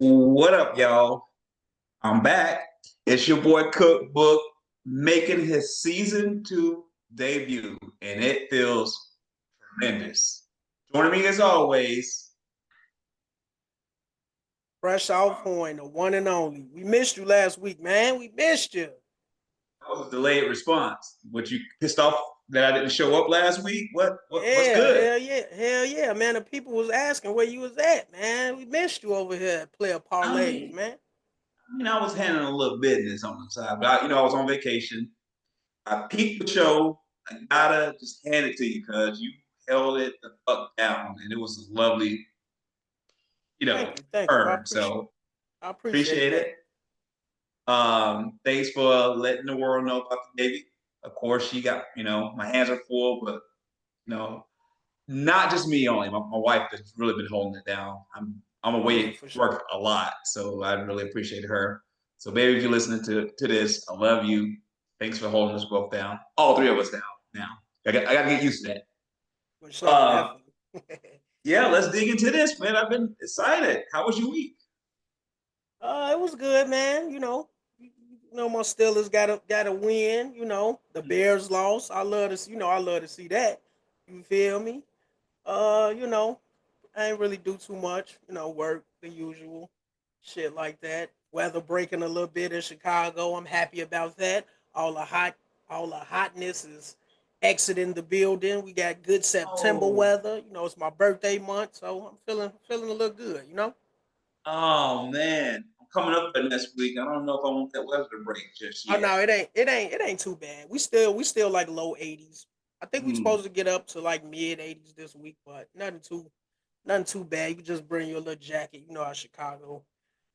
What up, y'all? I'm back. It's your boy Cookbook making his season 2 debut, and it feels tremendous. Joining me as always, Fresh off point, the one and only. We missed you last week, man. We missed you. that was a delayed response. What you pissed off that I didn't show up last week? What's Yeah, good? hell yeah, man. The people was asking where you was at, man. We missed you over here at Player I Parlays, mean, man. I was handling a little business on the side, but I was on vacation. I peeped the show. I gotta just hand it to you because you held it the fuck down, and it was a lovely Thank you. turn. So I appreciate appreciate that. it. Thanks for letting the world know about the baby. Of course, she got, my hands are full, but you know, not just me only. My wife has really been holding it down. I'm Oh yeah, away for sure. work a lot, so I really appreciate her. So, baby, if you're listening to this, I love you. Thanks for holding us both down, all three of us down. Now, I got to get used to that. For sure, Uh, definitely. yeah, let's dig into this, man. I've been excited. How was your week? It was good, man. My Steelers got a win. The Bears lost. I love to see that. You feel me? Uh, you know, I ain't really do too much. Work the usual shit like that. Weather breaking a little bit in Chicago. I'm happy about that. All the hot, all the hotness is exiting the building. We got good September Oh, weather. It's my birthday month, so I'm feeling a little good. oh man, I'm coming up for next week. I don't know if I want that weather to break just Oh yet. no, it ain't too bad. We still like low 80s. I think we Hmm. supposed to get up to like mid 80s this week, but nothing too bad. You can just bring your little jacket.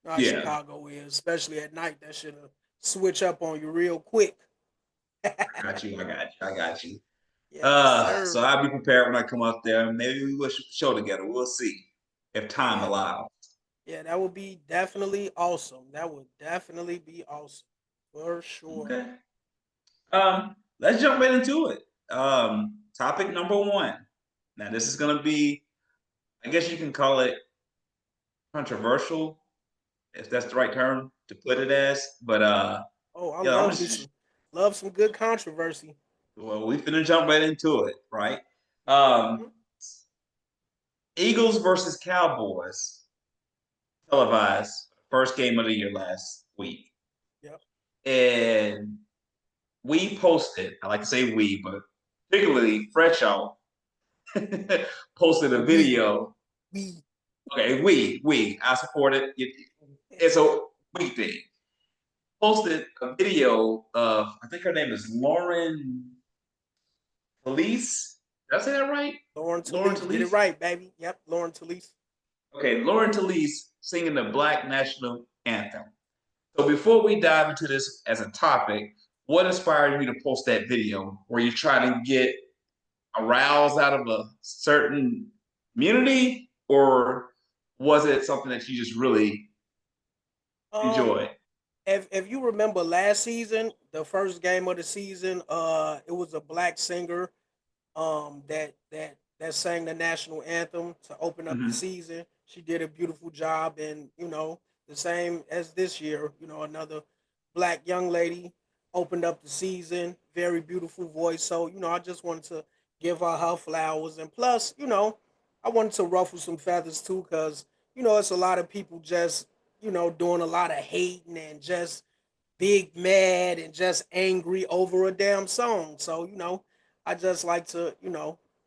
How Yeah, Chicago is, especially at night. That should switch up on you real quick. I got you. I got you. I got you. Yes, So sir. I'll be prepared when I come up there. Maybe we will shoot a show together. We'll see if time Yeah, allows. yeah, that would be definitely awesome. That would definitely be awesome for sure. Okay. Let's jump right into it. Topic number one. Now this is gonna be, I guess you can call it controversial, if that's the right term to put it as. But Oh, I yeah, I'm love me just some love some good controversy. well, we finna jump right into it, right? Um, Mhm. Eagles versus Cowboys televised first game of the year last week, Yep. and we posted. I like to say we, but particularly Fresh Out posted a We video. we Okay, we I support it. It's a we thing. Posted a video of, I think her name is Lauren Talise. Did I say that right? Lauren Lauren Talese. Get it Talise. right, baby. Yep, Lauren Talese. Okay, Lauren Talise singing the Black National Anthem. So before we dive into this as a topic, what inspired you to post that video? Were you trying to get aroused out of a certain community, or was it something that you just really Um, enjoyed? if you remember last season, the first game of the season, it was a black singer, that sang the national anthem to open up the Mm-hmm. season. She did a beautiful job, and the same as this year. Another black young lady opened up the season. Very beautiful voice. So I just wanted to give her flowers, and plus, I wanted to ruffle some feathers too, because it's a lot of people just doing a lot of hating and just big mad and just angry over a damn song. So I just like to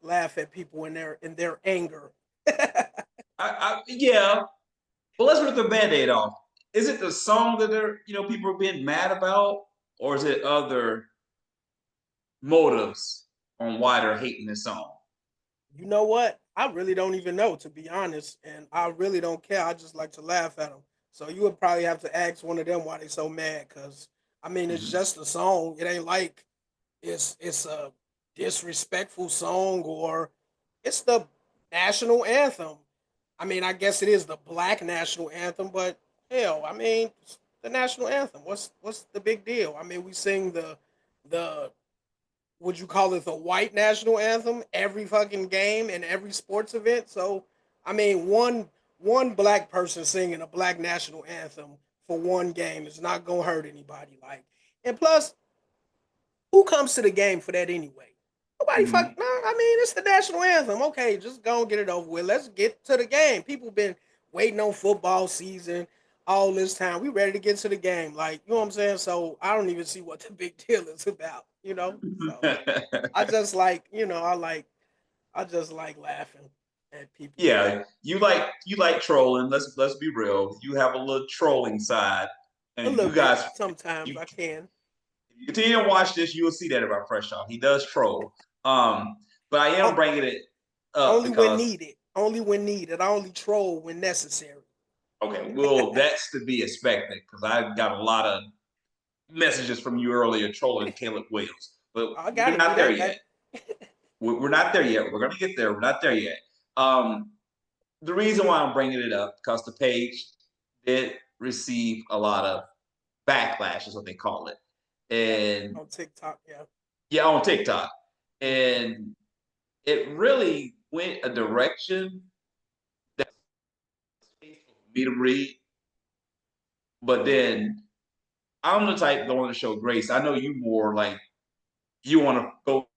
laugh at people in their anger. Yeah, but let's rip the band-aid off. Is it the song that they're, people are being mad about, or is it other motives on why they're hating this song? You know what? I really don't even know, to be honest, and I really don't care. I just like to laugh at them. So you would probably have to ask one of them why they so mad, because I mean it's Mhm. just a song. It ain't like it's a disrespectful song, or it's the national anthem. I mean, I guess it is the black national anthem, but hell, I mean, it's the national anthem. What's the big deal? I mean, we sing the would you call it the white national anthem every fucking game and every sports event. So, I mean, one black person singing a Black National Anthem for one game is not gonna hurt anybody. Like, and plus, who comes to the game for that anyway? Nobody fuck. Mhm. No, I mean it's the national anthem. Okay, just go and get it over with. Let's get to the game. People been waiting on football season all this time. We ready to get to the game. Like, you know what I'm saying? So I don't even see what the big deal is about. You know? So I just like, I just like laughing at people. Yeah, you like trolling. Let's be real. You have a little trolling side, A and little you bit. guys, Sometimes you I can. if you continue to watch this, you will see that about Fresh Off. He does troll. But I am O- bringing it up Only when because needed. Only when needed. I only troll when necessary. okay, well, that's to be expected because I got a lot of messages from you earlier trolling Caleb Williams, but I we're gotta do not there that, yet. baby. We're not there yet. We're gonna get there. We're not there yet. Um, the reason why I'm bringing it up because the page did receive a lot of backlash, is what they call it, Yeah. and On TikTok, yeah. yeah, on TikTok, Mhm. and it really went a direction that's painful for me to read. But then I'm the type that want to show grace. I know you more like you want to go.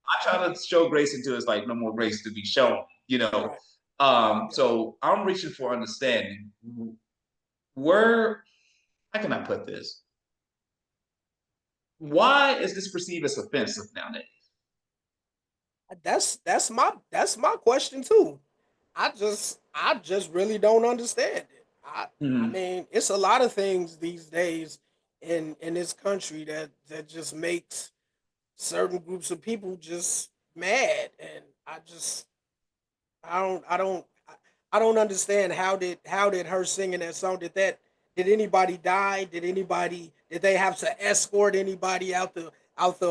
I try to show grace until it's like no more grace to be shown, you know. Right. Yeah. So I'm reaching for understanding. Where, how can I put this? Why is this perceived as offensive nowadays? That's my question too. I just really don't understand it. I Mhm. mean, it's a lot of things these days in this country that just makes certain groups of people just mad, and I don't understand how did her singing that song, did anybody die, did they have to escort anybody out the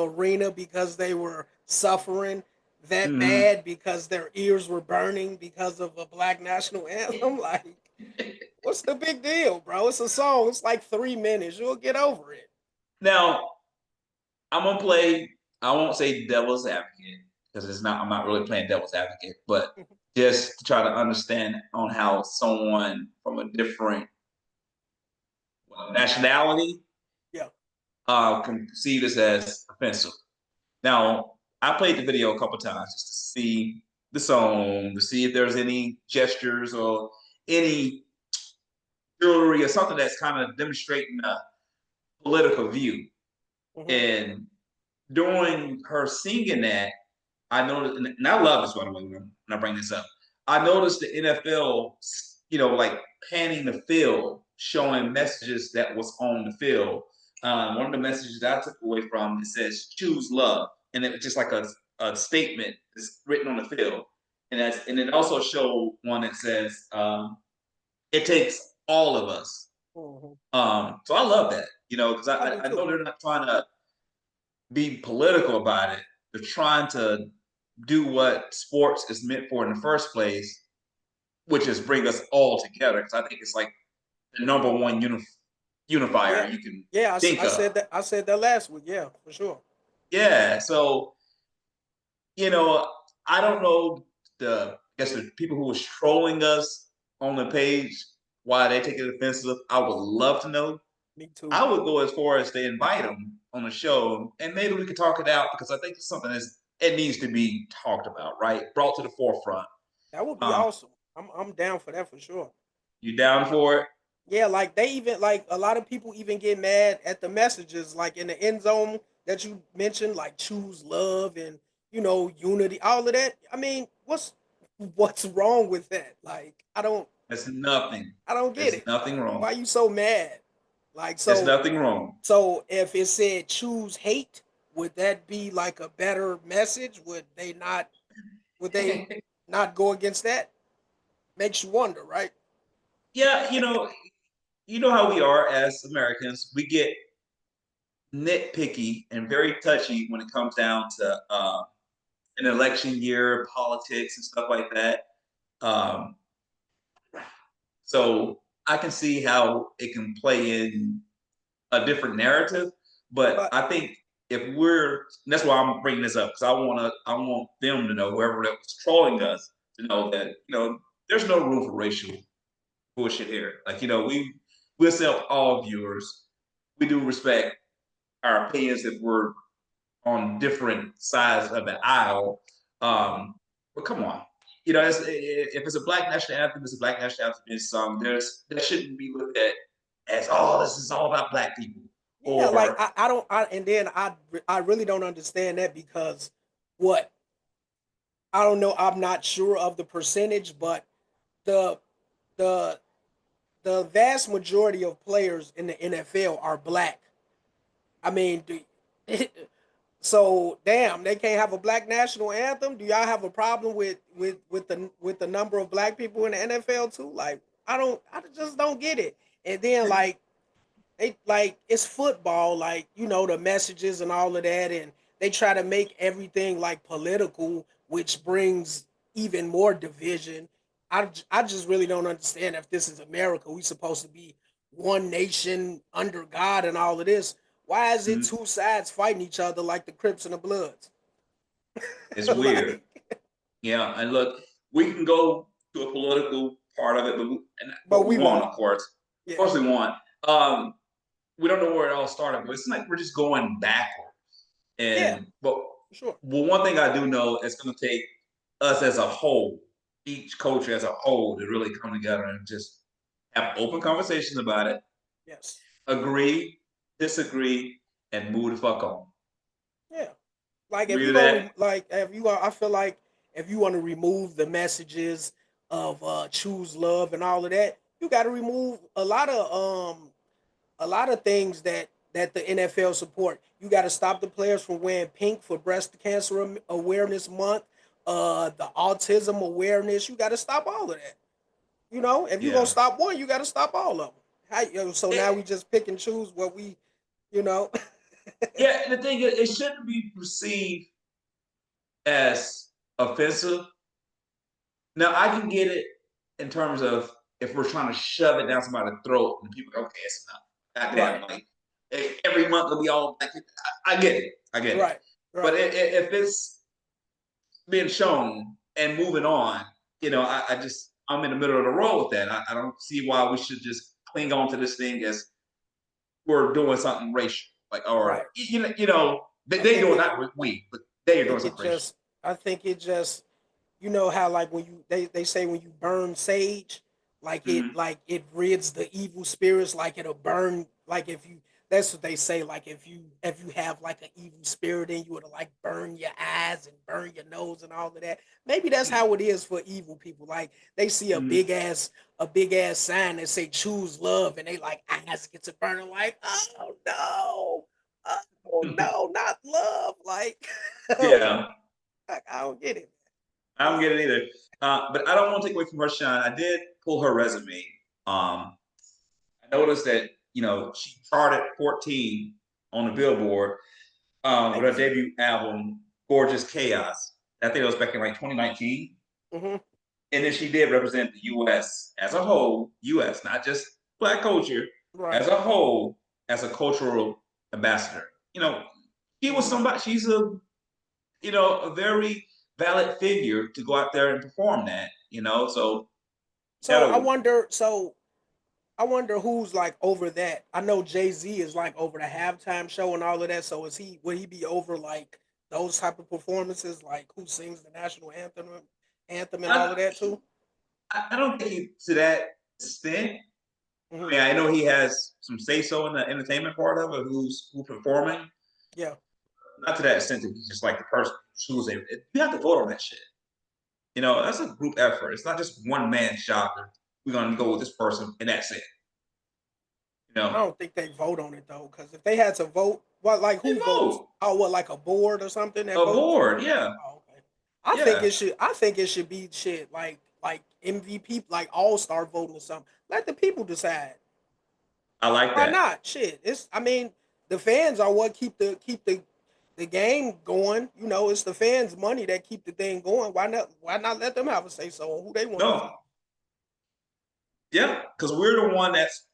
arena because they were suffering that Mhm. bad because their ears were burning because of a Black National Anthem? Like, what's the big deal, bro? It's a song. It's like 3 minutes. You'll get over it. Now I'm gonna play. I won't say devil's advocate because it's not. I'm not really playing devil's advocate, but just to try to understand on how someone from a different nationality Yeah. can see this as offensive. Now, I played the video a couple times just to see the song, to see if there's any gestures or any jewelry or something that's kind of demonstrating a political view. Hmm. And during her singing that, I noticed, and I love this, by the way, when I bring this up. I noticed the NFL, like panning the field, showing messages that was on the field. One of the messages that I took away from it says "choose love," and it was just like a statement that's written on the field, and it also showed one that says "it takes all of us." Hmm. So I love that, because I I, do I know too. they're not trying to be political about it. They're trying to do what sports is meant for in the first place, which is bring us all together. Because I think it's like the number one Yeah. unifier you can Yeah, think I of. said that. I said that last week. Yeah, for sure. Yeah. So, you know, I don't know I guess the people who was trolling us on the page, why they take it offensive. I would love to know. Me too. I would go as far as to invite them on the show, and maybe we could talk it out because I think it's something it needs to be talked about, right? Brought to the forefront. That would be Um, awesome. I'm down for that for sure. you down for it? Yeah, like they even like a lot of people even get mad at the messages like in the end zone that you mentioned, like choose love and unity, all of that. I mean, what's wrong with that? Like, There's nothing. I don't get There's it. nothing Like, wrong. why you so mad? Like, There's so nothing wrong. so if it said choose hate, would that be like a better message? Would they not go against that? Makes you wonder, right? Yeah, you know how we are as Americans. We get nitpicky and very touchy when it comes down to an election year, politics, and stuff like that. Um, so I can see how it can play in a different narrative, but But I think if that's why I'm bringing this up because I want them to know, whoever that was trolling us, to know that there's no room for racial bullshit here. Like, we'll sell all viewers. We do respect our opinions if we're on different sides of the aisle. But come on, if it's a Black National Anthem, it's a Black National Anthem being sung. That shouldn't be looked at as, oh, this is all about Black people. Yeah, like Or I don't, and then I really don't understand that because what I don't know, I'm not sure of the percentage, but the the the vast majority of players in the NFL are black. I mean, so damn, they can't have a Black National Anthem. Do y'all have a problem with the number of black people in the NFL too? Like, I just don't get it. And then like it's football, like the messages and all of that, and they try to make everything like political, which brings even more division. I just really don't understand if this is America. We supposed to be one nation under God and all of this. Why is it Mhm. two sides fighting each other like the Crips and the Bloods? It's weird. Like, Yeah, and look, we can go to a political part of it, but but we we won't, won't. of course. Of Yeah, course, we won't. Um, we don't know where it all started, but it's like we're just going backward. yeah, And but sure. well, one thing I do know is going to take us as a whole, each culture as a whole, to really come together and just have open conversations about it, Yes. agree, disagree, and move the fuck on. Yeah. Like if Agree you to gonna that? like if you I feel like if you want to remove the messages of choose love and all of that, you got to remove a lot of things that the NFL support. You got to stop the players from wearing pink for breast cancer awareness month, the autism awareness. You got to stop all of that. If you're gonna Yeah. stop one, you got to stop all of them. So now we It, just pick and choose what we, you know. yeah. The thing is, it shouldn't be perceived as offensive. Now, I can get it in terms of if we're trying to shove it down somebody's throat and people go, okay, it's enough. Right, Goddamn, like every month will be all like, I get it. I get it. right, But right. if it's being shown and moving on, I'm in the middle of the road with that. I don't see why we should just cling on to this thing as we're doing something racial. Like, or, Right. I they think doing, it. not we, but I they are doing think it something racial. just. I think it just. How like when they say when you burn sage, Mm-hmm. like it rids the evil spirits, like it'll burn. Like if you, that's what they say. Like if you have like an evil spirit in you, it'll like burn your eyes and burn your nose and all of that. Maybe that's how it is for evil people. Like they see a Mm-hmm. big ass sign that say choose love, and they like eyes get to burning. Like, oh no. Oh no, not love. Like, Yeah. I don't get it. I don't get it either. But I don't want to take away from her shine. I did pull her resume. I noticed that she charted 14 on the Billboard with her Thanks. debut album "Gorgeous Chaos." I think it was back in like 2019. Mm-hmm. And then she did represent the U.S. as a whole, U.S. not just Black culture, Right. as a whole, as a cultural ambassador. She was Mm-hmm. somebody. She's a very valid figure to go out there and perform that. So So I gotta wonder. So I wonder who's like over that. I know Jay Z is like over the halftime show and all of that. So is he? Would he be over like those type of performances, like who sings the national anthem and all I, of that too? I don't think to that extent. I Mm-hmm. mean, I know he has some say so in the entertainment part of it, who's performing. Yeah. Not to that extent that he's just like the person who's choosing. You have to vote on that shit. That's a group effort. It's not just one man shop. We're gonna go with this person and that's it. You I know, don't think they vote on it though, because if they had to vote, what like they who votes? vote. Oh, what like a board or something that A votes? board, yeah, Oh, okay. I think yeah. it should. I think it should be shit like MVP, like All Star voting or something. Let the people decide. I like Why that. not? Shit. It's. I mean, the fans are what keep the game going. It's the fans' money that keep the thing going. Why not let them have a say so on who they want to No, see? yeah, because we're the one that's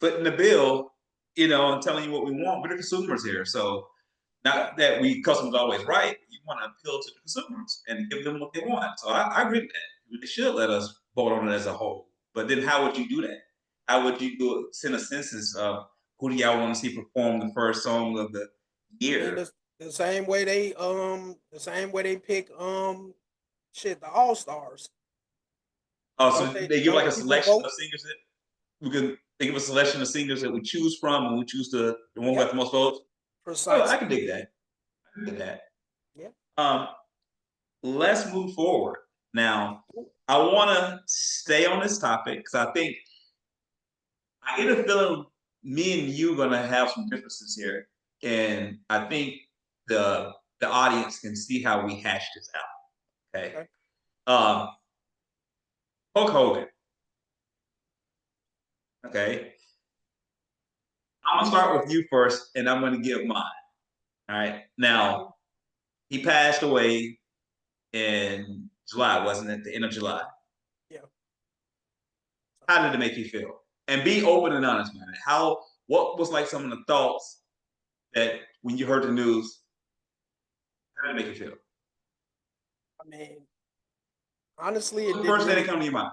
footing the bill, and telling you what we want. We're the consumers here, so Yeah. not that we customers always right. You want to appeal to the consumers and give them what they want. So I agree with that. They should let us vote on it as a whole. But then how would you do that? How would you send a census of who do y'all want to see perform the first song of the I mean, year? the same way they pick the All Stars. Oh, so Don't they? they give like Don't a people selection vote? of singers that they give a selection of singers that we choose from, and we choose the one who got Yep, the most votes. Oh, I can precisely. dig that. I can dig that. Yep. Um, let's move forward. Now, I want to stay on this topic because I think I get a feeling me and you are gonna have some differences here, and I think the audience can see how we hash this out. Okay. Okay. Um, Hulk Hogan. Okay. I'm gonna start with you first, and I'm gonna give mine. All right. Now, he passed away in July, wasn't it? The end of July. Yeah. How did it make you feel? And be open and honest, man. What was like some of the thoughts that when you heard the news, how did it make you feel? I mean, honestly, What it was the didn't first thing that really come to your mind?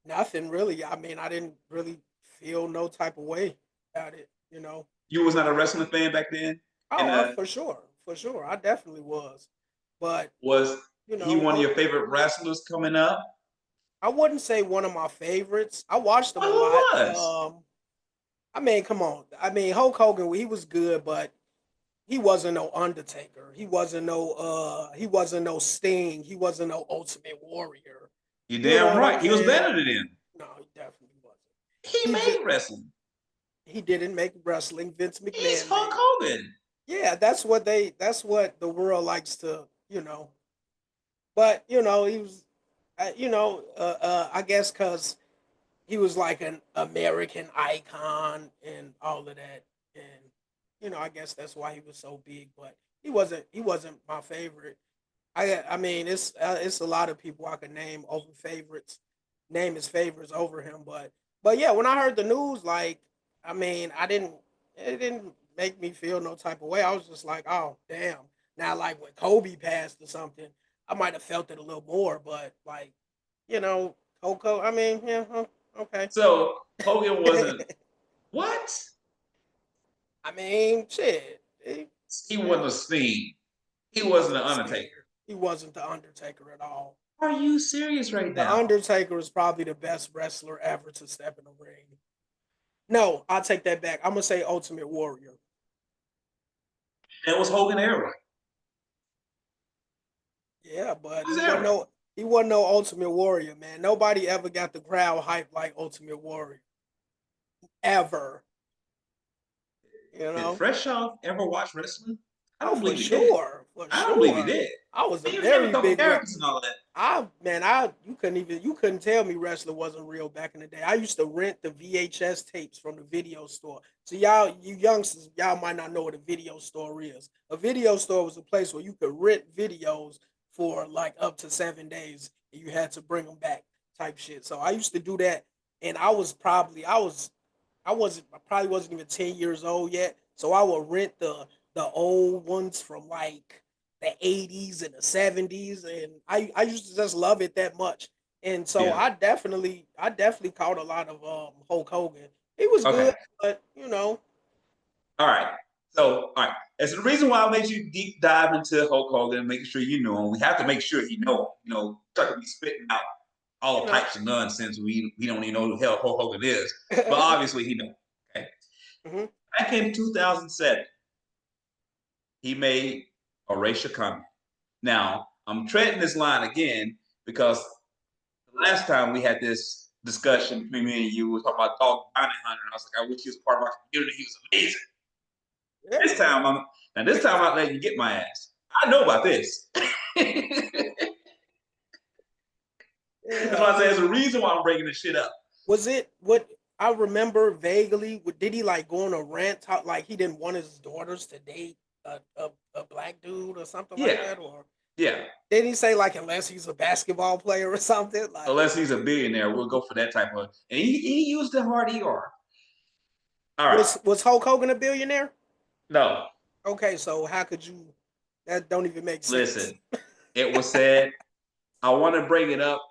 nothing really. I mean, I didn't really feel no type of way about it. You was not a wrestling fan back then? And Oh, for sure, I definitely was. But was he one of Hulk, your favorite wrestlers coming up? I wouldn't say one of my favorites. I watched him Well, a who lot. was? I mean, come on. I mean, Hulk Hogan, he was good, but he wasn't no Undertaker. He wasn't no Sting. He wasn't no Ultimate Warrior. You You know damn what I'm right. He was saying? better than him. No, he definitely wasn't. He He just made wrestling. he didn't make wrestling. Vince He's McMahon Hulk made it. Hogan. Yeah, that's what the world likes to. But he was, I guess because he was like an American icon and all of that, and I guess that's why he was so big. But he wasn't my favorite. I mean, it's a lot of people I could name his favorites over him. But yeah, when I heard the news, like, I mean, it didn't make me feel no type of way. I was just like, oh damn. Now, like when Kobe passed or something, I might have felt it a little more. But like, Coco, I mean, yeah, okay. So Hogan wasn't what? I mean, shit. He Yeah, wasn't a Sting. He he wasn't wasn't an a Sting. Undertaker. He wasn't the Undertaker at all. Are you serious right The now? Undertaker is probably the best wrestler ever to step in the ring. No, I'll take that back. I'm gonna say Ultimate Warrior. That was Hogan era. Yeah, but His era. he wasn't no Ultimate Warrior, man. Nobody ever got the crowd hype like Ultimate Warrior. Ever. You Did know? Fresh Off ever watch wrestling? I Oh, don't for believe he did. sure. For I don't believe he sure. did. I was a He was having a very couple big characters and all of that. you couldn't tell me wrestling wasn't real back in the day. I used to rent the VHS tapes from the video store. So you youngsters, y'all might not know what a video store is. A video store was a place where you could rent videos for like up to 7 days, and you had to bring them back, type shit. So I used to do that, and I probably wasn't even 10 years old yet. So I would rent the old ones from like the 80s and the 70s, and I used to just love it that much. And so Yeah. I definitely caught a lot of Hulk Hogan. He was Okay. good, but All right. So, all right. As the reason why I made you deep dive into Hulk Hogan, making sure you know him, we have to make sure you know him. Start to be spitting out you all know types of nonsense. We don't even know who the hell Hulk Hogan is, but obviously he knows. Okay. hmm Back in 2007, he made a racial comment. Now, I'm treading this line again because the last time we had this discussion between me and you, we were talking about Dog Bounty Hunter, and I was like, I wish he was part of our community. He was amazing. yeah, This time I'm letting you get my ass. I know about this. That's why yeah. I say there's a reason why I'm bringing this shit up. Was it what I remember vaguely? Did he like go on a rant, like he didn't want his daughters to date a black dude or something like Yeah, that, or yeah. did he say like unless he's a basketball player or something? Like, Unless he's a billionaire, we'll go for that type of. And he used the hard ER. All right. was Hulk Hogan a billionaire? No, Okay, so how could you? That don't even make sense. listen. It was said. I want to bring it up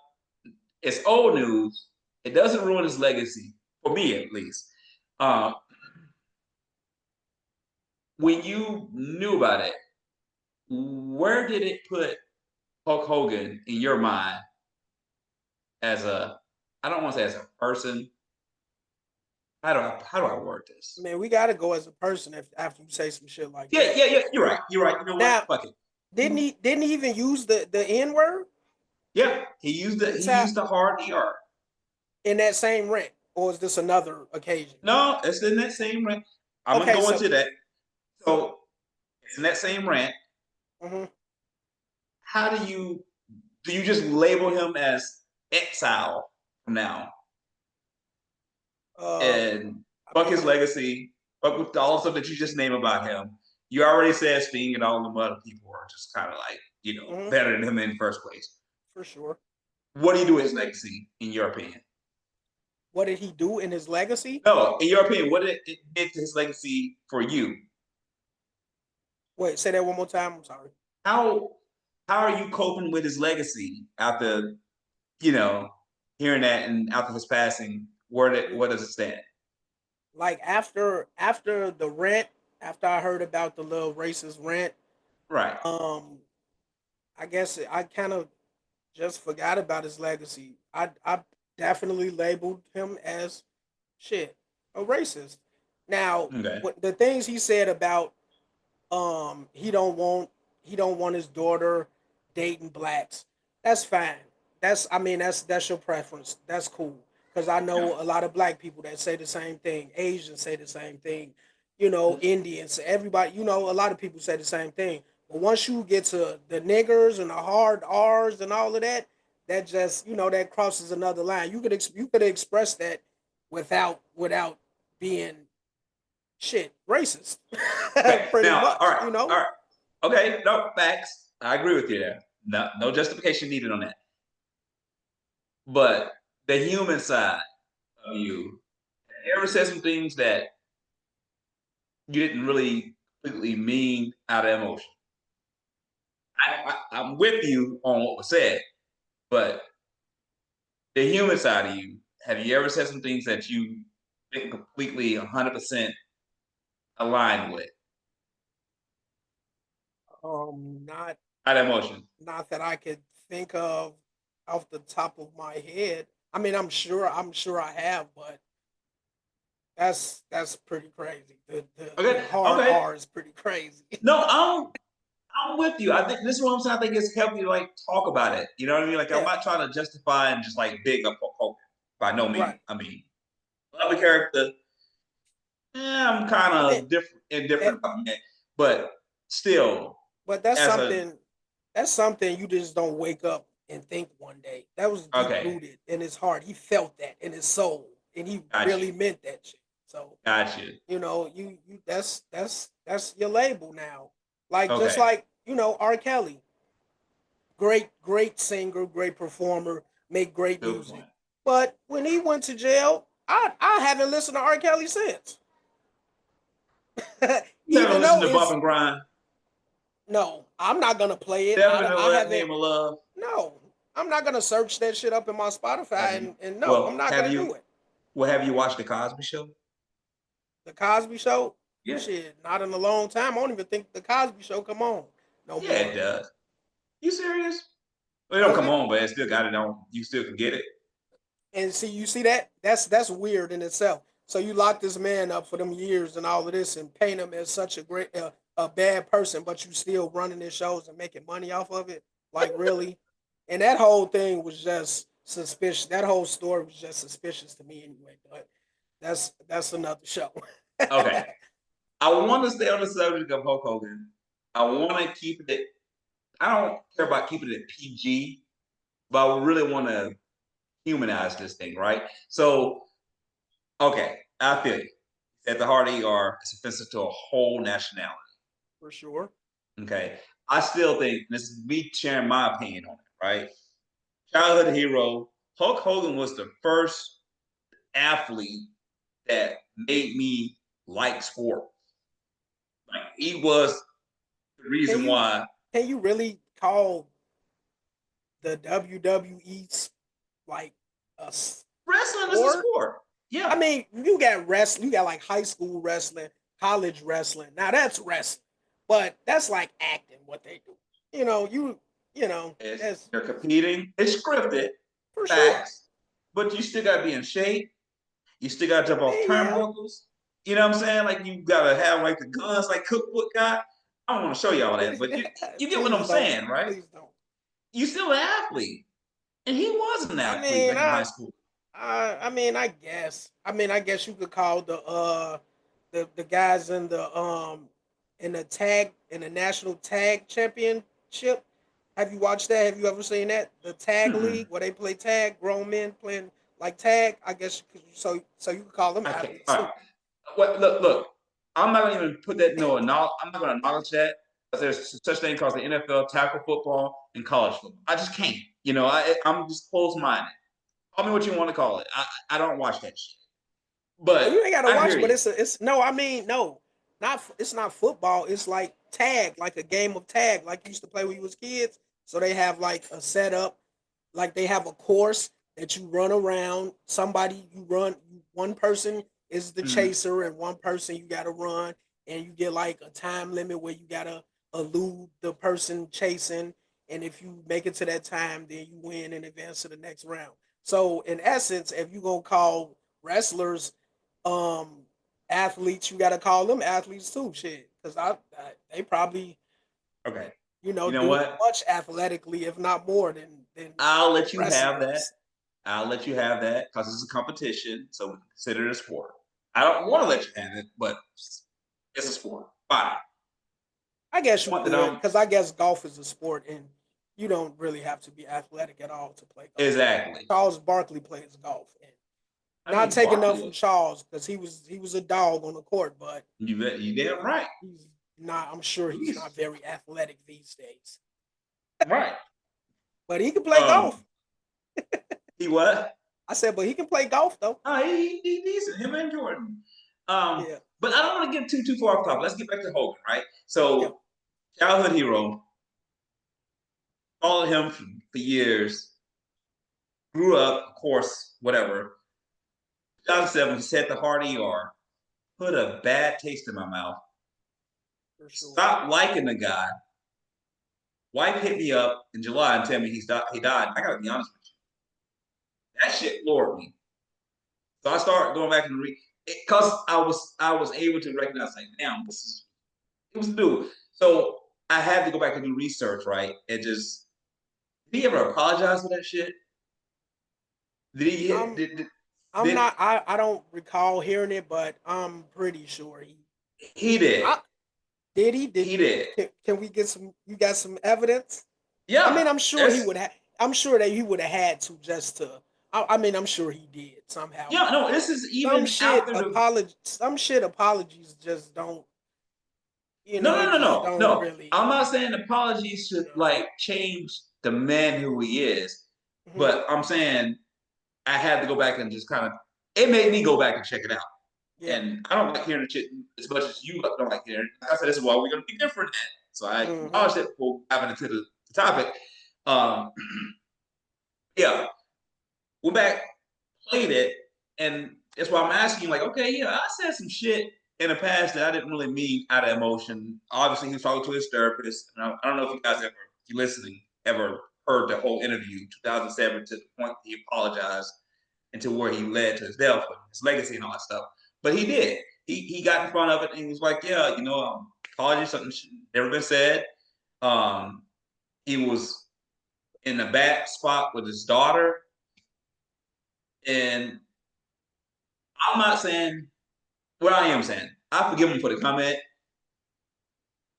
It's old news. It doesn't ruin his legacy, for me at least. Uh, when you knew about it, where did it put Hulk Hogan in your mind as a, I don't want to say as a person. How do I word this? Man, we gotta go as a person if after you say some shit like Yeah, that. yeah, yeah. You're right. You're right. You know what? Now, Fuck it. didn't he even use the N word Yeah, he used the hard ER. in that same rant, or is this another occasion? No, it's in that same rant. I'm gonna Okay, go so into that. So it's in that same rant. mm-hmm. How do you just label him as exile from now and I fuck his mean, legacy, fuck with all the stuff that you just name about him? You already said Sting and all the other people are just kind of like, mm-hmm, better than him in the first place. for sure. What do you do with his legacy, in your opinion? What did he do in his legacy? No, in your opinion, what did it did to his legacy for you? Wait, say that one more time. I'm sorry. How how are you coping with his legacy after you know hearing that and after his passing? Where does it stand? Like after the rant, after I heard about the little racist rant, Right. um, I guess I kind of just forgot about his legacy. I definitely labeled him as shit a racist. Now, Okay. what the things he said about he don't want his daughter dating blacks. That's fine. That's your preference. That's cool. Because I Yeah. know a lot of black people that say the same thing. Asians say the same thing. Indians, everybody, a lot of people say the same thing. But once you get to the niggers and the hard R's and all of that, that just, that crosses another line. You could express that without being shit racist. Okay. Pretty Now, much, all right. Okay. No facts. I agree with you there. No, no justification needed on that. But the human side of you, have you ever said some things that you didn't really completely mean out of emotion? I'm with you on what was said, but the human side of you, have you ever said some things that you didn't completely 100% align with Not out of emotion? not that I could think of off the top of my head. I mean, I'm sure I have, but that's pretty crazy. The Okay, hard okay. R is pretty crazy. No, I'm with you. I think this is what I'm saying. I think it's healthy to like talk about it. You know what I mean? Like I'm Yeah, not trying to justify and just like big up Hogan by no means. right. I mean, love the character. I'm kind I mean, of different that, indifferent about that, but still, but that's as a something you just don't wake up and think one day. That was deep okay, rooted in his heart. He felt that in his soul, and he got really you, meant that shit. So got you. you that's your label now. Like just Okay, like R. Kelly, great singer, great performer, make great good music. point. But when he went to jail, I haven't listened to R. Kelly since. You haven't Even listened though to Bump it's and Grind? no, I'm not gonna play it. I Definitely haven't. Name of Love. No, I'm not gonna search that shit up in my Have Spotify you? and no, I'm Well, not gonna do it. have you watched the Cosby Show? The Cosby Show, Yeah, shit, not in a long time. I don't even think the Cosby Show come on no yeah, it more. does. You serious? Well, it don't Does come it? on, but it still got it on. You still can get it. And see, you see that? That's weird in itself. So you lock this man up for them years and all of this, and paint him as such a bad person, but you still running his shows and making money off of it. Like really? And that whole thing was just suspicious. That whole story was just suspicious to me anyway. But that's another show. Okay, I want to stay on the subject of Hulk Hogan. I want to keep it. I don't care about keeping it PG, but I really want to humanize this thing, right? So, okay, I feel you. At the heart of ER, it's offensive to a whole nationality. For sure. Okay, I still think this is me sharing my opinion on it, right? Childhood hero. Hulk Hogan was the first athlete that made me like sport. Like he was the Can reason you why. can you really call the WWE like a Wrestling is a sport. sport. I Yeah. mean, you got wrestling, you got like high school wrestling, college wrestling. Now that's wrestling, but that's like acting what they do. That's They're competing. It's scripted, for sure. facts, but you still gotta be in shape. You still gotta jump off Yeah, turnbuckles. You know what I'm saying? Like you gotta have like the guns like Cookbook got. I don't want to show you all that, but you get what I'm please don't, saying, right? please don't. You still an athlete. And he was an I athlete mean, like in high school. I guess you could call the guys in the national tag championship. Have you watched that? Have you ever seen that? The tag league Mm-mm. where they play tag, grown men playing like tag. I guess so you could call them I can't. athletes All too. right. What? Look. I'm not gonna even put that. No, I'm not gonna acknowledge that because there's such thing called the NFL, tackle football, and college football. I just can't. I'm just closed minded. Call me what you want to call it. I don't watch that shit. Oh, you But ain't gotta I watch hear it, but you. it's no. I mean, no, not it's not football. It's like tag, like a game of tag, like you used to play when you was kids. So they have like a setup, like they have a course that you run around. One person is the Mm. chaser, and one person you gotta run, and you get like a time limit where you gotta elude the person chasing. And if you make it to that time, then you win and advance to the next round. So in essence, if you gonna call wrestlers um athletes, you got to call them athletes too, shit, because they probably Okay. You know do what? much athletically, if not more than I'll let you have that. wrestlers. I'll let you have that because it's a competition, so we consider it a sport. I don't want to let you have it, but it's a sport. Fine. I guess you Point that could, I'm because I guess golf is a sport, and you don't really have to be athletic at all to play golf. exactly. Charles Barkley plays golf, and I not mean, taking enough from Barkley. Charles because he was a dog on the court, but You damn right. he's not. I'm sure he's He's not very athletic these days, right. but he can play Um, golf. he what? I said, but he can play golf though. Oh, he decent. Him and Jordan. Um, Yeah. but I don't want to get too far off topic. Let's get back to Hogan, right? Yep. So, childhood hero, followed him for years. Grew up, of course, whatever. 2007, he set the hard ER, put a bad taste in my mouth. For sure. Stopped liking the guy. Wife hit me up in July and tell me he died. I gotta be honest with you. That shit floored me. So I started going back and because I was able to recognize like, damn, it was new. So I had to go back and do research, right? And just did he ever apologize for that shit? Did he I'm I'm did not I don't recall hearing it, but I'm pretty sure he did. I did he did He did. can we get some you got some evidence? I mean, Yeah. That's I'm sure that he would have had to just to I mean, I'm sure he did somehow, yeah, but no, this is even after the some shit apologies just don't, it just don't no. really, I'm not saying apologies should you know. like change the man who he is, Mhm. but I'm saying I had to go back and just kind of it made me go back and check it out. Yeah. And I don't like hearing the shit as much as you don't like hearing. Like I said, this is why we're gonna be different. So I Mhm. acknowledge that before diving into the topic. Um, yeah, went back, played it, and that's why I'm asking. Like, okay, yeah, I said some shit in the past that I didn't really mean out of emotion. Obviously, he was talking to his therapist, and I don't know if you guys ever, if you listening, ever heard the whole interview, 2007, to the point that he apologized and to where he led to his death and his legacy and all that stuff. But he did. He got in front of it and he was like, yeah, apologies, something never been said. Um, he was in a bad spot with his daughter. And I'm not saying what I am saying. I forgive him for the comment.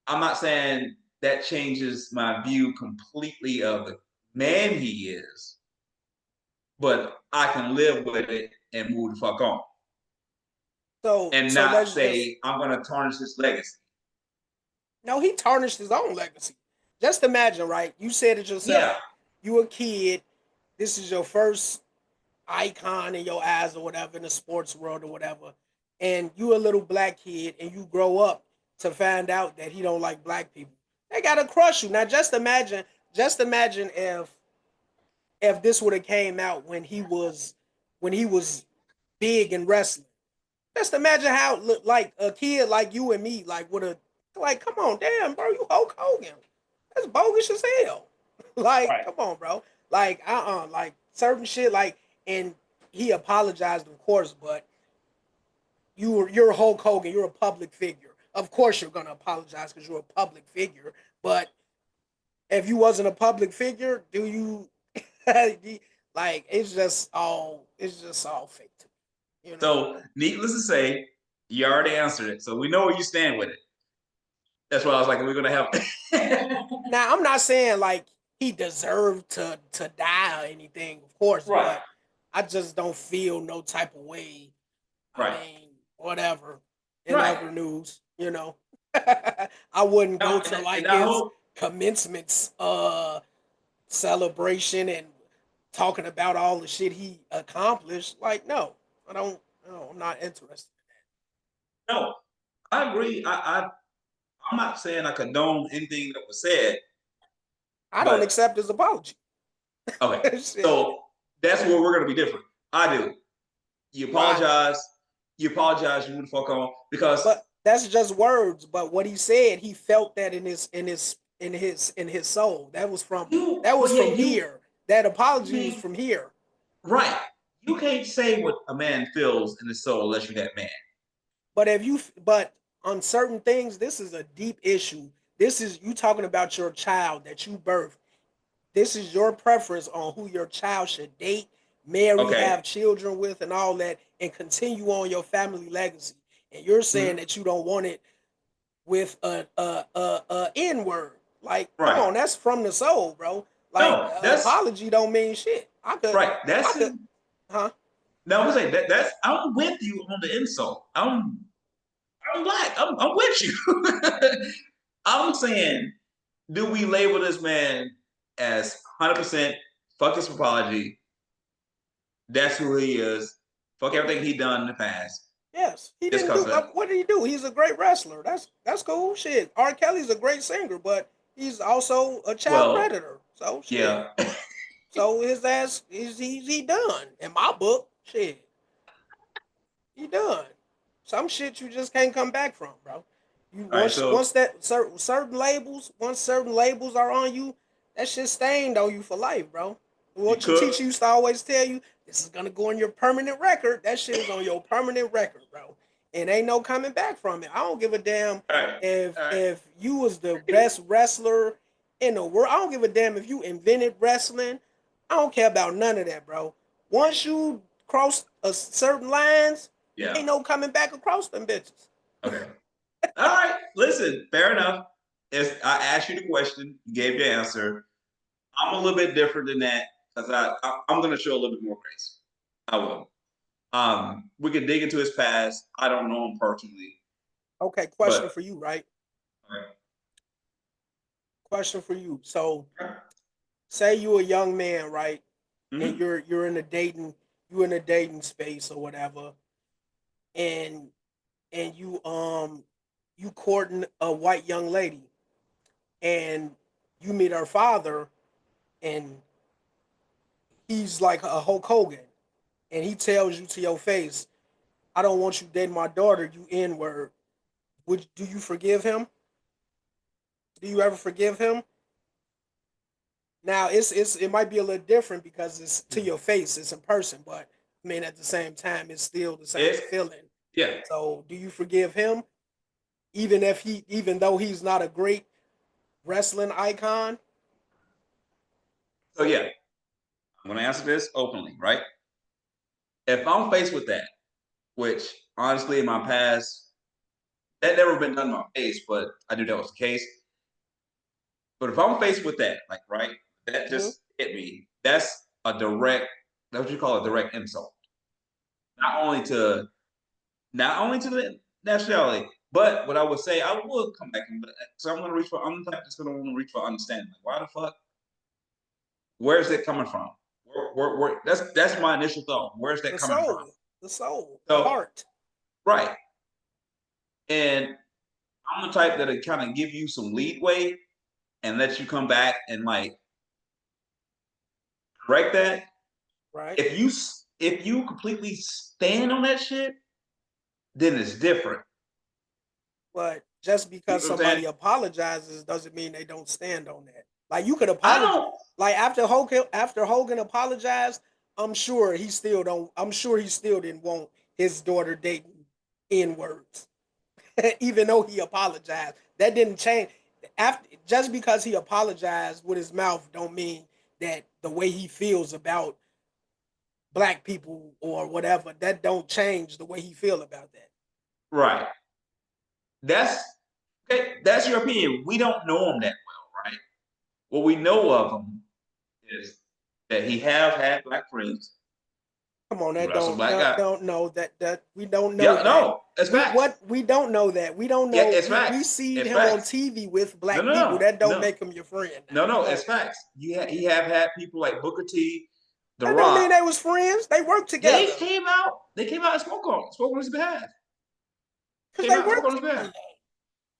I'm not saying that changes my view completely of the man he is, but I can live with it and move the fuck on and So not let's just say I'm gonna tarnish his legacy. no, he tarnished his own legacy. Just imagine, right? You said it yourself. Yeah, You a kid. This is your first icon in your eyes or whatever in the sports world or whatever. And you a little black kid and you grow up to find out that he don't like black people. They gotta crush you. Now just imagine if if this would have came out when he was big in wrestling. Just imagine how it looked like a kid like you and me, like would have like, come on, damn, bro, you Hulk Hogan. That's bogus as hell. Like, Right. come on, bro. Like, like certain shit, like, and he apologized, of course, but you're Hulk Hogan, you're a public figure. Of course, you're gonna apologize because you're a public figure. But if you wasn't a public figure, do you like? It's just all fake to me, you know. So, needless to say, you already answered it. So we know where you stand with it. That's why I was like, we're gonna have. Now, I'm not saying like he deserved to die or anything, of course, Right. but I just don't feel no type of way. I Right. mean, whatever. In Right. other news, I wouldn't go Now, to like and I his hope. commencement celebration and talking about all the shit he accomplished. Like, no, I don't. No, I'm not interested. No, I agree. I'm not saying I condone anything that was said, I don't but accept his apology. okay. Shit. So that's where we're gonna be different. I do. You Why? apologize. You apologize. You move the fuck on because But that's just words. But what he said, he felt that in his soul. you. That was But from yet you. here. That apology was Man, from here. right. You can't say what a man feels in his soul unless you're that man. But on certain things, this is a deep issue. This is you talking about your child that you birthed. This is your preference on who your child should date, marry, Okay. have children with, and all that, and continue on your family legacy. And you're saying Mhm. that you don't want it with a N word. Like, come Right. on, that's from the soul, bro. Like, No, that's apology don't mean shit. right. I That's could, huh? no. I'm saying that's. I'm with you on the insult. I'm black. I'm with you. I'm saying, do we label this man as 100% fuck his apology? That's who he is. Fuck everything he done in the past. Yes, he Just didn't cause do. of that. What did he do? He's a great wrestler. That's cool. Shit, R. Kelly's a great singer, but he's also a child Well, predator. So shit. yeah. So his ass is he done in my book. Shit, he done. Some shit you just can't come back from, bro. You All right. once So that once certain labels are on you, that shit stained on you for life, bro. you What your cook. teacher used to always tell you, this is gonna go on your permanent record. That shit is on your permanent record, bro. And ain't no coming back from it. I don't give a damn All right. All right. if you was the best wrestler in the world. I don't give a damn if you invented wrestling. I don't care about none of that, bro. Once you cross a certain lines, Yeah. ain't no coming back across them bitches. Okay. All right. Listen. Fair enough. I asked you the question. You gave your answer. I'm a little bit different than that because I'm going to show a little bit more grace. I will. We could dig into his past. I don't know him personally, Okay, question but for you, right? okay. Question for you. So, say you a young man, right? And Mm-hmm. you're in a dating space or whatever, and you courting a white young lady, and you meet her father, and he's like a Hulk Hogan, and he tells you to your face, "I don't want you dating my daughter, you N word." Would do you forgive him? Do you ever forgive him? Now it might be a little different because it's to your face, it's in person, but I mean at the same time it's still the same It, feeling. yeah. So do you forgive him even though he's not a great wrestling icon? So yeah, I'm going to answer this openly, right? If I'm faced with that, which honestly in my past that never been done in my face, but I knew that was the case. But if I'm faced with that, like right, that Mm-hmm. just hit me. That's what you call a direct insult. Not only to the nationality, but what I would say, I would come back and so I'm the type that's gonna want to reach for understanding. Like, why the fuck? Where's it coming from? That's my initial thought. Where's that The coming from? soul, the soul, the So heart. right, and I'm the type that'll kind of give you some leadway and let you come back and like correct that. Right. If you completely stand on that shit, then it's different. But just You because know what I'm saying? somebody apologizes doesn't mean they don't stand on that. Like you could I apologize. don't. Like after Hogan apologized, I'm sure he still don't. I'm sure he still didn't want his daughter dating N words, even though he apologized. That didn't change. After just because he apologized with his mouth, don't mean that the way he feels about black people or whatever that don't change the way he feel about that. Right. That's okay. That's your opinion. We don't know him that well, right? What we know of him is that he have had black friends. Come on, He that wrestled black guy. don't know that we don't know Yeah, that. no, it's facts. We don't know that. We don't Yeah, know it's we facts. see It's him on facts. TV with No, black no, people. no, That don't no, make him your friend no, now. no. It's So facts. He have had people like Booker T, The that don't mean Rock. they was friends. They worked They together. came out. They came out and spoke on his behalf. Because Came they out and spoke on worked his behalf. together.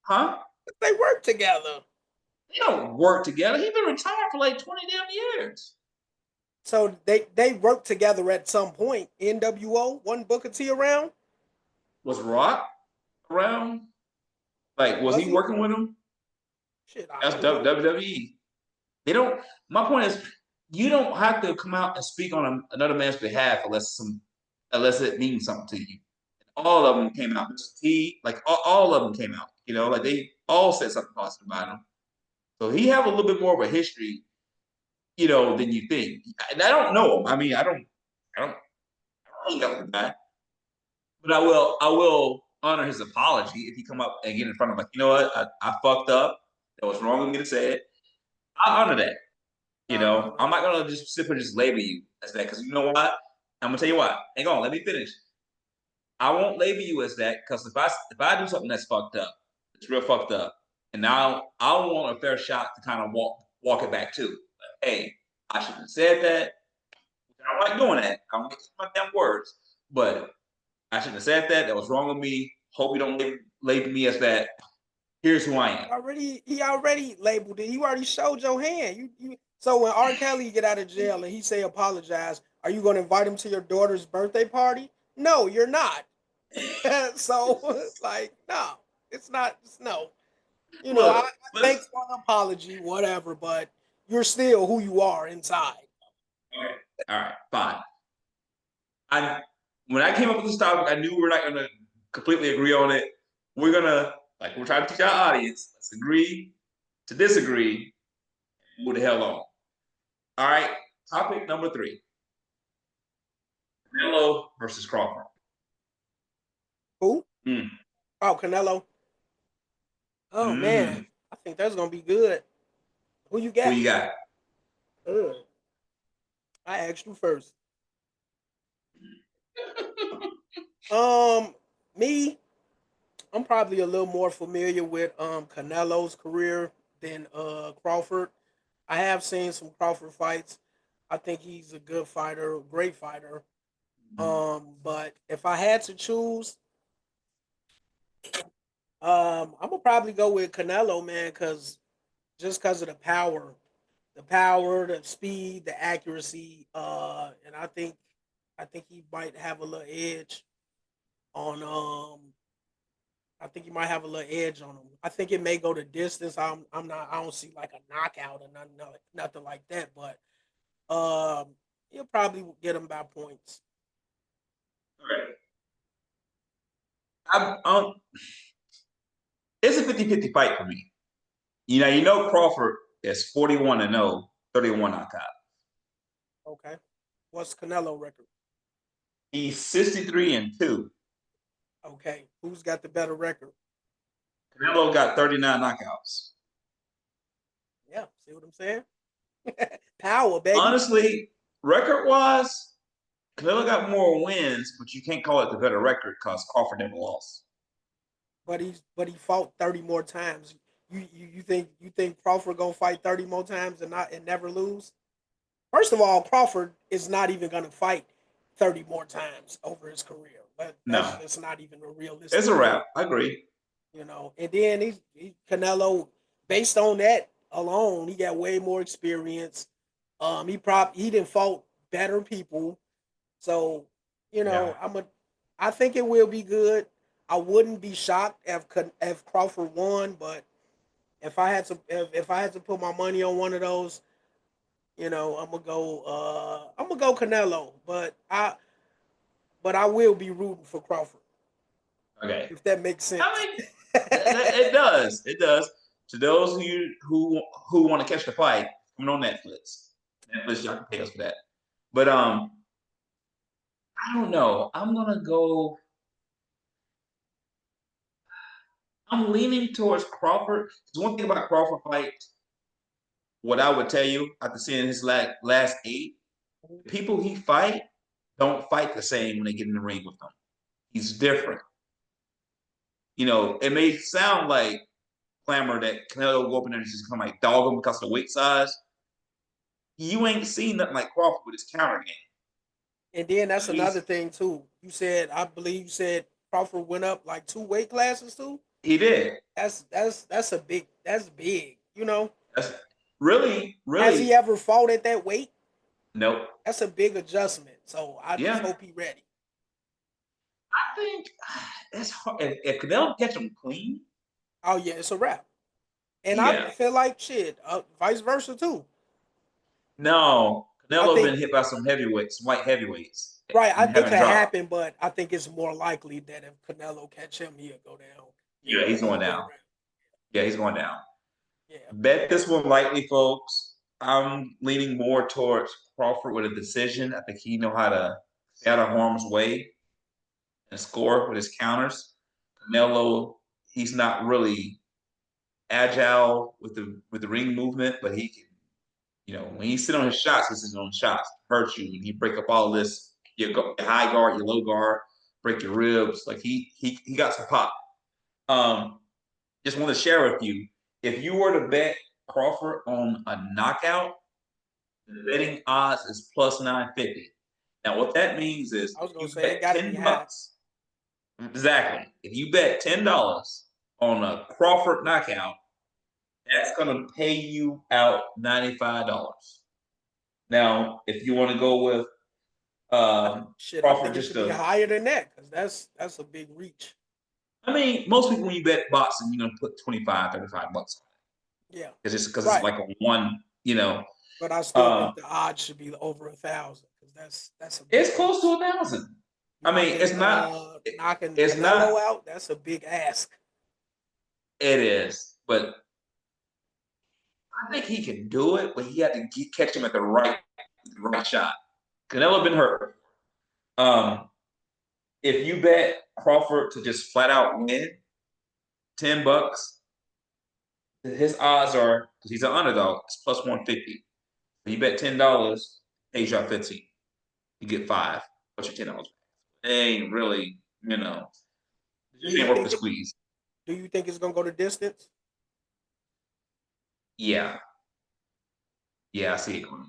Huh? They worked together. They don't work together. He's been retired for like 20 damn years. So they worked together at some point. NWO, one Booker T around? Was Rock around? Like, was Was he he? working with him? Shit, I That's don't know. WWE. They don't. My point is, you don't have to come out and speak on another man's behalf unless it means something to you. All of them came out. Mr. T, like all of them came out. You know, like they all said something positive about him. So he have a little bit more of a history, you know, than you think. And I don't know him. I mean, I don't really know the guy, but I will honor his apology if he come up and get in front of him, like, you know what, I fucked up. That was wrong of me to say it. I honor that. You know, I'm not gonna just sit here and just label you as that because you know what? I'm gonna tell you what. Hang on, let me finish. I won't label you as that because if I do something that's fucked up, it's real fucked up, and now I want a fair shot to kind of walk it back too. Like, hey, I shouldn't have said that. I don't like doing that. I don't like my damn words, but I shouldn't have said that. That was wrong with me. Hope you don't label me as that. Here's who I am. He already labeled it. You already showed your hand. You so when R. Kelly get out of jail and he say apologize, are you gonna invite him to your daughter's birthday party? No, you're not. So like, no, it's not. It's no. You know, I Look, let's. thanks for the apology, whatever, but you're still who you are inside. Okay, all right, fine. I when I came up with this topic, I knew we were not gonna completely agree on it. We're gonna like we're trying to teach our audience. Let's agree to disagree. Move the hell on. All right. Topic number 3: Canelo versus Crawford. Who? Mm. Oh, Canelo. Oh man, Mm. I think that's gonna be good. Who you Who got? you got? Uh, I asked you first. Me, I'm probably a little more familiar with Canelo's career than Crawford. I have seen some Crawford fights. I think he's a good fighter, a great fighter. But if I had to choose, I'm gonna probably go with Canelo, man, because just because of the power, the speed, the accuracy, and I think he might have a little edge on I think he might have a little edge on him. I think it may go the distance. I'm not. I don't see like a knockout or nothing like that. But he'll probably get him by points. Okay. I'm, it's a 50-50 fight for me. You know Crawford is 41-0, 31 knockout. Okay. What's Canelo record? He's 63-2. Okay. Who's got the better record? Canelo got 39 knockouts. Yeah. See what I'm saying? Power, baby. Honestly, record-wise, Canelo got more wins, but you can't call it the better record because Crawford never lost. But he fought 30 more times. You think Crawford gonna fight 30 more times and never lose? First of all, Crawford is not even gonna fight 30 more times over his career. But that's No, just not even a it's realistic a thing, wrap. I agree. you know. And then he Canelo, based on that alone, he got way more experience. He didn't fought better people. So, Yeah. I think it will be good. I wouldn't be shocked if Crawford won, but if I had to put my money on one of those, I'm gonna go Canelo, but I will be rooting for Crawford, Okay. if that makes I sense. mean, it does. It does. To those of you who want to catch the fight, coming on Netflix. Netflix, y'all can pay us for that. But I don't know. I'm gonna go. I'm leaning towards Crawford. Because one thing about Crawford fight, what I would tell you after seeing his last eight, people he fight don't fight the same when they get in the ring with him. He's different. It may sound like clamor that Canelo will go up in there and just come like dog him because of the weight size. You ain't seen nothing like Crawford with his counter game. And then that's another He's thing too. I believe you said Crawford went up like 2 weight classes too. he did. That's big. That's really, Has he really ever fought at that weight? nope. That's a big adjustment. So I just Yeah, hope he ready. I think it's hard. If Canelo catch him clean, Oh yeah, it's a wrap. And I yeah. feel like shit, vice versa too. No, I Canelo think been hit by some heavyweights, some white heavyweights, right. and It haven't could dropped. happen, but I think it's more likely that if Canelo catch him, he'll go down Yeah, he's the other going way down. around. Yeah, he's going down. Yeah. Bet this one lightly, folks. I'm leaning more towards Crawford with a decision. I think he know how to stay out of harm's way and score with his counters. Canelo, he's not really agile with the ring movement, but he can, when he sit on his shots, this is on shots, hurt you, and he break up all this, your high guard, your low guard, break your ribs. Like he got some pop. Um, just want to share with you, if you were to bet Crawford on a knockout, the betting odds is plus 950. Now, what that means is I was if gonna you say it bet got to be high. $10, exactly. If you bet $10 on a Crawford knockout, that's gonna pay you out $95. Now, if you want to go with I Crawford, think it just should be to, higher than that because that's a big reach. I mean, most people when you bet boxing, you're gonna put 25, $35 on Yeah. it. Because it's Right. like a one. But I still Uh, think the odds should be over 1,000 because that's a big it's close to reach. 1,000. I mean, Knocking knocking it's Canelo not, out, that's a big ask. it is, but I think he can do it, but he had to catch him at the right shot. Canelo been hurt. Um, if you bet Crawford to just flat out win, $10, his odds are because he's an underdog. It's plus 150. If you bet $10, pays you out 15. You get five. What's your $10? It ain't really, it Do just you ain't worth the think it? squeeze. Do you think it's gonna go the distance? Yeah, yeah, I see it going.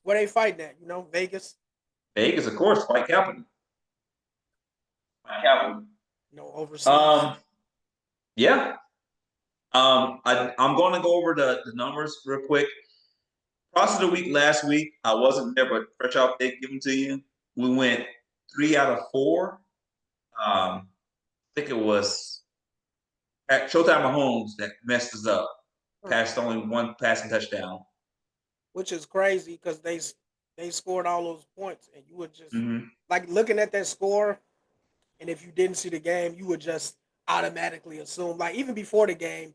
Where they fighting at? Vegas. Vegas, of course, fight capital. Fight capital. Overseas. Um, yeah. I'm going to go over the numbers real quick. Cross of the week last week, I wasn't there, but fresh off they given to you. We went 3 out of 4. I think it was at Showtime Mahomes that messed us up. Passed only one passing touchdown. Which is crazy because they scored all those points, and you would just Mm-hmm. like looking at that score, and if you didn't see the game, you would just automatically assume, like even before the game,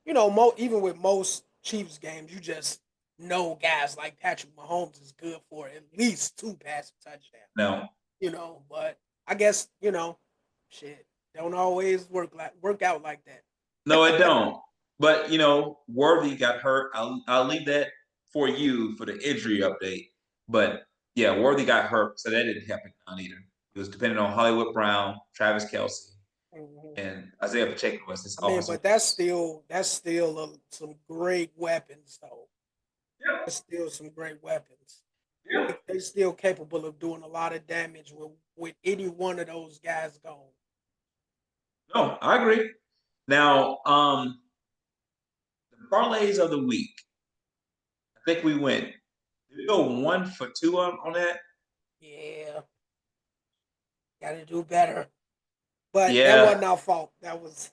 even with most Chiefs games, you just know guys like Patrick Mahomes is good for at least 2 passing touchdowns. No, But I guess shit don't always work out like no, it that. don't. But Worthy got hurt. I'll leave that for you for the injury update. But yeah, Worthy got hurt, so that didn't happen on either. It was depending on Hollywood Brown, Travis Kelce, Mhm. and Isaiah Pacheco was his I mean, offensive but weapons. that's still some great weapons, though. Yeah, That's still some great weapons. yeah. They still capable of doing a lot of damage with any one of those guys gone. No, I agree. Now, the parlays of the week. I think we went You go 1 for 2 on that. Yeah, got to do better. But that Yeah, wasn't our fault. That was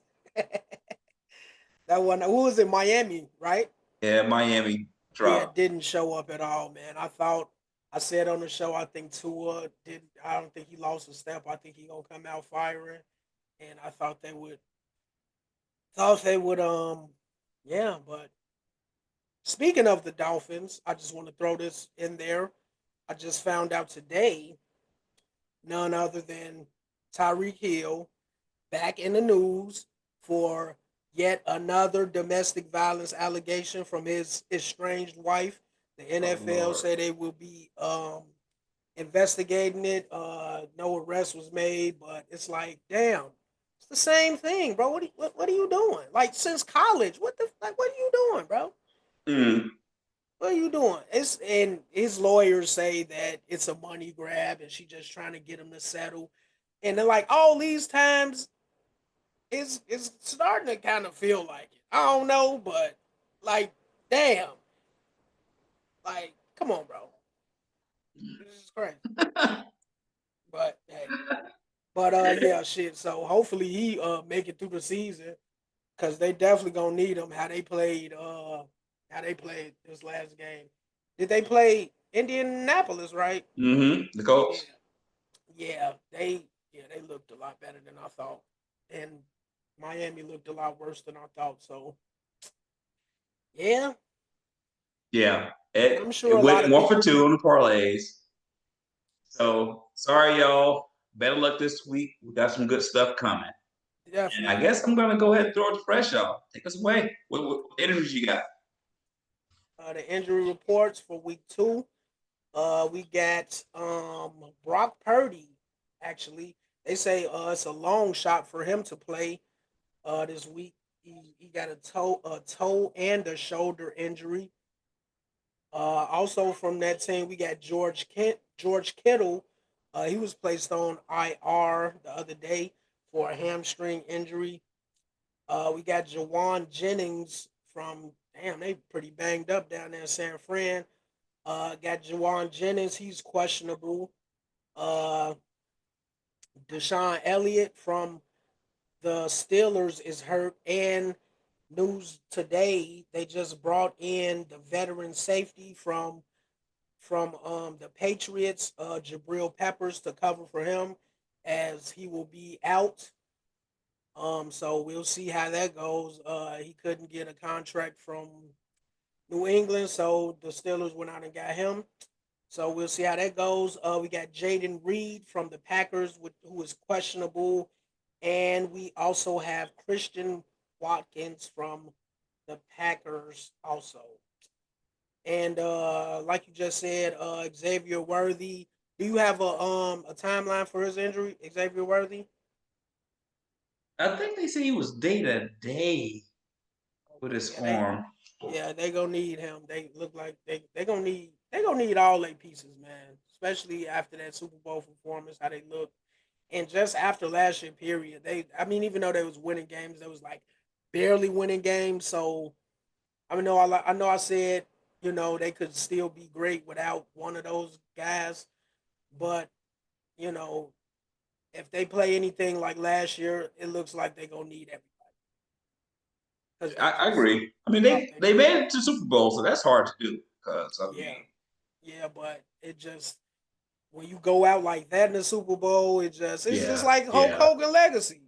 that one. Who was in Miami, right? yeah. Miami Yeah, dropped. didn't show up at all, man. I said on the show, I think Tua didn't. I don't think he lost a step. I think he gonna come out firing, and I thought they would. Thought they would. Yeah, but speaking of the Dolphins, I just want to throw this in there. I just found out today, none other than Tyreek Hill back in the news for yet another domestic violence allegation from his estranged wife. The Oh NFL Lord. said they will be investigating it. No arrest was made, but it's like, damn, it's the same thing, bro. What are you doing? Like since college, what are you doing, bro? Mm. What are you doing? It's and his lawyers say that it's a money grab and she just trying to get him to settle. And then like all these times, it's starting to kind of feel like it. I don't know, but like, damn, like, come on, bro, this is crazy. But hey, but yeah, shit. So hopefully he make it through the season because they definitely gonna need him. How they played this last game. Did they play Indianapolis right? The Yeah, Colts. yeah they looked a lot better than I thought, and Miami looked a lot worse than I thought. So yeah, Yeah, and I'm it sure a lot went of 1 for 2 on the parlays. So sorry, y'all. Better luck this week. We got some good stuff coming. And I definitely guess I'm gonna go ahead and throw it to Fresh, y'all. Take us away. What energies you got? the injury reports for week 2. We got Brock Purdy. Actually, they say it's a long shot for him to play this week. He got a toe and a shoulder injury. Also from that team, we got George Kittle. He was placed on IR the other day for a hamstring injury. We got Jawan Jennings from damn, they pretty banged up down there in San Fran. Got Jawan Jennings, he's questionable. Uh, Deshaun Elliott from the Steelers is hurt, and news today they just brought in the veteran safety from the Patriots, Jabril Peppers, to cover for him as he will be out. So we'll see how that goes. He couldn't get a contract from New England, so the Steelers went out and got him. So we'll see how that goes. We got Jaden Reed from the Packers, who is questionable, and we also have Christian Watkins from the Packers also. And like you just said, Xavier Worthy. Do you have a timeline for his injury, Xavier Worthy? I think they say he was day to day with Okay, his yeah, arm. they gonna need him. They look like they gonna need all their pieces, man. Especially after that Super Bowl performance, how they look, and just after last year period, I mean, even though they was winning games, they was like barely winning games. So I know I said they could still be great without one of those guys, but you know if they play anything like last year, it looks like they're gonna need everybody because they I just agree. I mean, out they there. they made it to Super Bowl, so that's hard to do. Cause I Yeah, mean, yeah, but it just when you go out like that in the Super Bowl, it's just yeah, like Hulk yeah. Hogan legacy.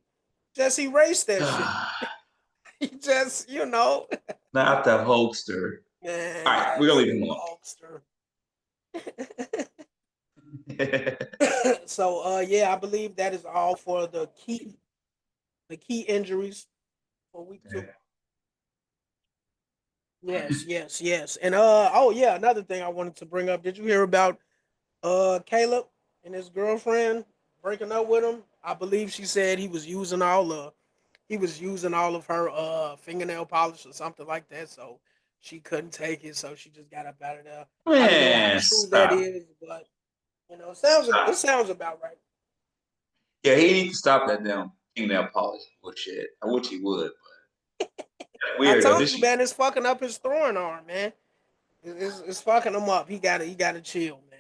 Just erase that shit. He just Not the Hulkster. All man, right, we're gonna yes, leave him Hulkster. alone. So yeah, I believe that is all for the key injuries for week 2. Yes, yes, yes. And oh yeah, another thing I wanted to bring up. Did you hear about Caleb and his girlfriend breaking up with him? I believe she said he was using all of her fingernail polish or something like that, so she couldn't take it, so she just got up out of there. I don't know how Man, true that stop. is, but it sounds about right. Yeah, he needs to stop that damn fingernail polish bullshit. I wish he would, but that's I weird though. told Did you, she? man, it's fucking up his throwing arm, man. It's fucking him up. He gotta chill, man.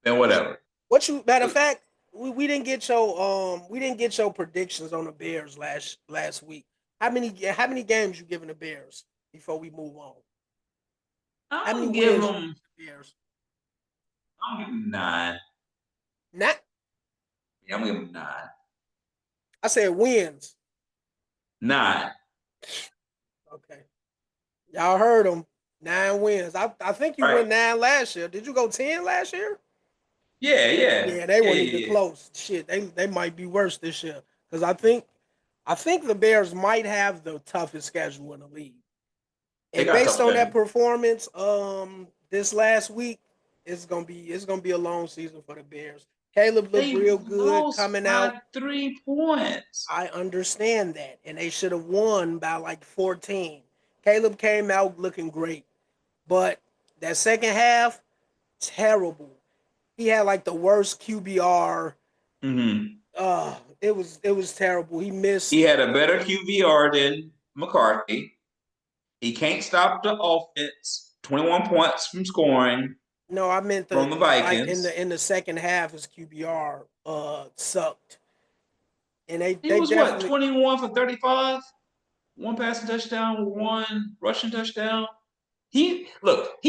Then whatever. What you matter of fact, we didn't get your predictions on the Bears last week. How many games you giving the Bears before we move on? How I'm many gonna give wins you him. give the Bears? I'm gonna give him 9. Not Yeah, I'm gonna give him 9. I said wins. 9. Okay. Y'all heard him. 9 wins. I think you Right? went 9 last year. Did you go 10 last year? Yeah, yeah, Yeah, they yeah, weren't even yeah, yeah. close. Shit, they might be worse this year. Because I think the Bears might have the toughest schedule in the league. They And got a tough based on that schedule. performance, this last week, it's gonna be a long season for the Bears. Caleb looked They real good lost coming out. by 3 points. I understand that, and they should have won by like 14. Caleb came out looking great, but that second half, terrible. He had like the worst QBR. Hmm. It was terrible. He He missed. had a better QVR than McCarthy. He can't stop the offense. 21 points from scoring No, I meant from the like in Vikings. the second half, his QBR sucked, and they He they was what, definitely 21 for 35? One passing touchdown, one rushing touchdown. He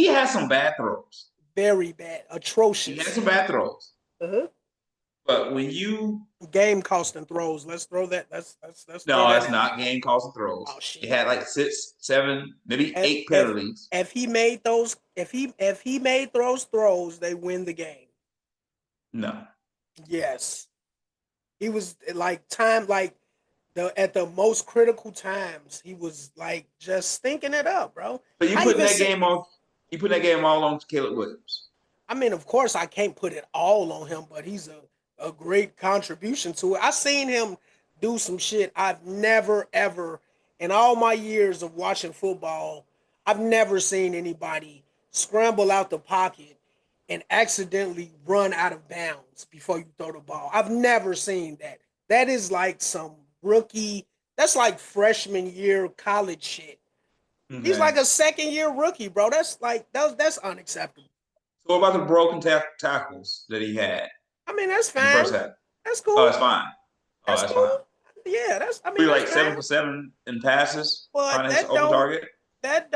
has some bad throws. very bad, He has atrocious. some bad throws. Uh-huh. But when you Game costing throws. Let's throw that. Let's throw no, that it's in there. not game costing Oh throws. It shit. had like 6, 7, maybe If 8 if penalties. if he made those, if he made those throws, they win the game. No. Yes, he was like time like the at the most critical times. He was like just stinking it up, bro. So you I putting even that said, game on you put that game all on Caleb Williams. I mean, of course, I can't put it all on him, but he's a great contribution to it. I seen him do some shit I've never ever in all my years of watching football. I've never seen anybody scramble out the pocket and accidentally run out of bounds before you throw the ball. I've never seen that. That is like some rookie. That's like freshman year college shit. He's Okay. like a second year rookie, bro. That's unacceptable. So what about the broken tackles that he had I mean, that's in the fine. first half? That's Oh, it's cool. fine. Oh, That's that's fine. cool. Yeah, I We mean, were that's like 7 fine. for 7 in passes, But finding his open target. that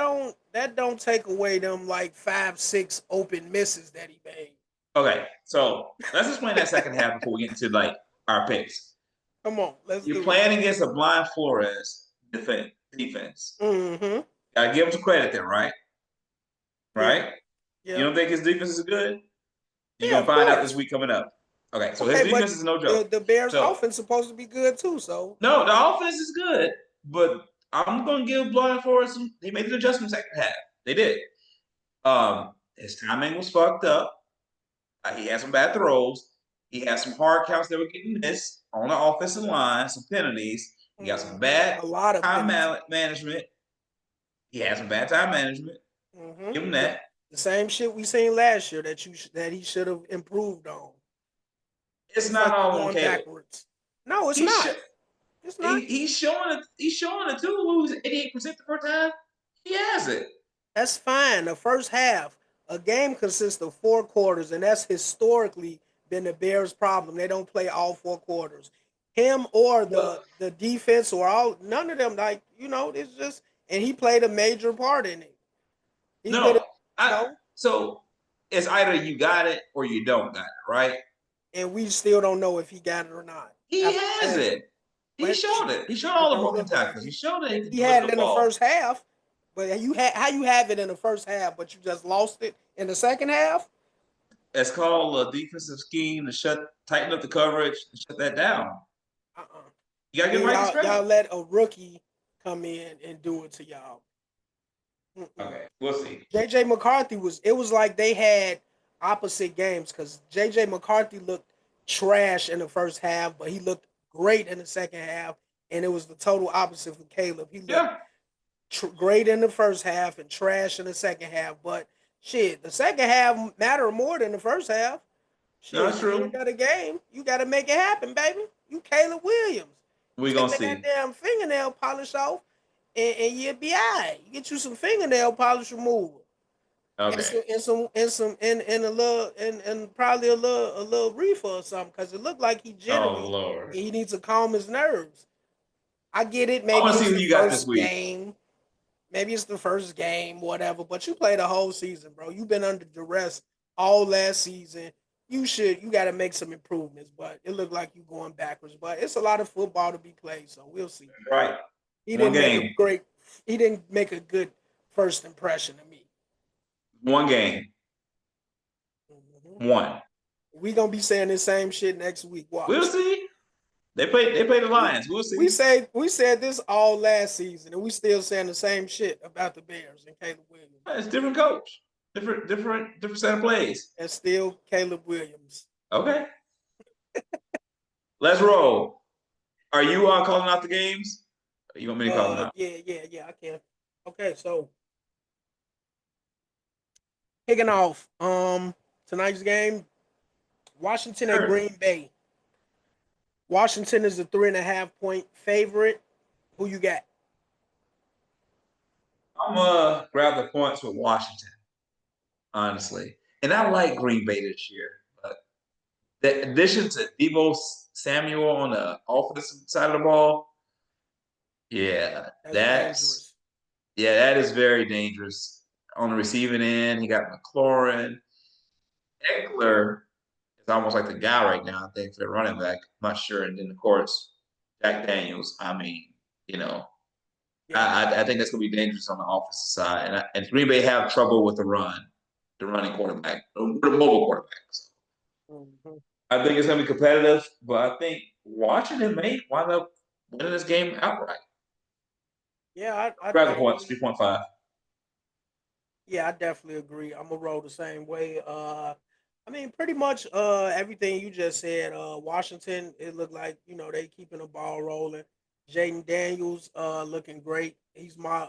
don't take away them like 5, 6 open misses that he made. Okay, so let's explain that second half before we get into like our picks. Come on, let's You're do it. playing against a blind Flores defense. Mm-hmm. Gotta give him some credit there, right? Yeah. Right? You Yeah. don't think his defense is good? You're Yeah. gonna Of find out this course. week coming up. Okay, so his Okay, but defense is no joke. the Bears' So offense is supposed to be good too. So no, the offense is good, but I'm gonna give Blind Forest some. They made an adjustment second half. They did. His timing was fucked up. He had some bad throws. He had some hard counts that were getting missed on the offensive line, some penalties. He got some bad a lot of time penalties. management. He had some bad time management. Mm-hmm. Give him that. The same shit we seen last year that he should have improved on. It's It's not like all you're on going Caleb. backwards. No, it's He's not. sh- It's not. he's showing it. He's showing it too. Who's 88% the first half? He has it. That's fine. The first half, a game consists of 4 quarters, and that's historically been the Bears' problem. They don't play all 4 quarters. Him or Well, the defense or all none of them. Like it's just and he played a major part in it. He could no, have, I. So it's either you got it or you don't got it, right? and we still don't know if he got it or not. He After has last, it. He but showed it. He showed it all the don't broken look like tackles. He showed that he could he deliver had the it in the ball. first half. But how you have it in the first half, but you just lost it in the second half? It's called a defensive scheme to tighten up the coverage and shut that down. Uh-uh. You gotta And give then Mike his y'all credit. let a rookie come in and do it to y'all. Mm-mm. Okay, we'll see. JJ McCarthy was like they had opposite games because JJ McCarthy looked trash in the first half, but he looked great in the second half, and it was the total opposite for Caleb. He looked Yeah, great in the first half and trash in the second half, but shit, the second half mattered more than the first half. no, Shit, that's you win true. another game, you got to make it happen, baby. You Caleb Williams. We're Take gonna that see. goddamn fingernail polish off, and you'll be all right. You get you some fingernail polish remover. Okay. and probably a little reefer or something because it looked like he Oh jittery. Lord. He needs to calm his nerves. I get it. I Maybe want to see it's who the you got this first week. game. Maybe it's the first game, whatever. But you played the whole season, bro. You've been under duress all last season. You got to make some improvements. But it looked like you going backwards. But it's a lot of football to be played, so we'll see. Right. He One didn't make a game. great. He didn't make a good first impression of me. One game. Mhm. One. We gonna be saying the same shit next week. We'll Watch. see. They play the We Lions. We'll we see. say we said this all last season, and we still saying the same shit about the Bears and Caleb Williams. It's different coach. Different set of plays. And still Caleb Williams. Okay. Let's roll. Are you calling out the games? Or you want me to call them out? Yeah, I can. Okay, so kicking off, tonight's game, Washington at Sure. Green Bay. Washington is a 3.5 point favorite. Who you got? I'm gonna grab the points with Washington, honestly. And I like Green Bay this year. But the addition to Debo Samuel on the offensive side of the ball, yeah, That's dangerous. that is very dangerous. On the receiving end, he got McLaurin. Eckler is almost like the guy right now, I think, for the running back. I'm not sure. And then, of course, Jack Daniels. I mean, you know, Yeah. I think that's going to be dangerous on the offensive side. And Green Bay have trouble with the running quarterback, the mobile quarterback. So Mhm. I think it's going to be competitive, but I think Washington may wind up winning this game outright. Yeah, Grab the points, 3.5. I definitely agree. I'm gonna roll the same way. I mean, pretty much everything you just said. Washington, it looked like they keeping the ball rolling. Jaden Daniels, looking great. He's my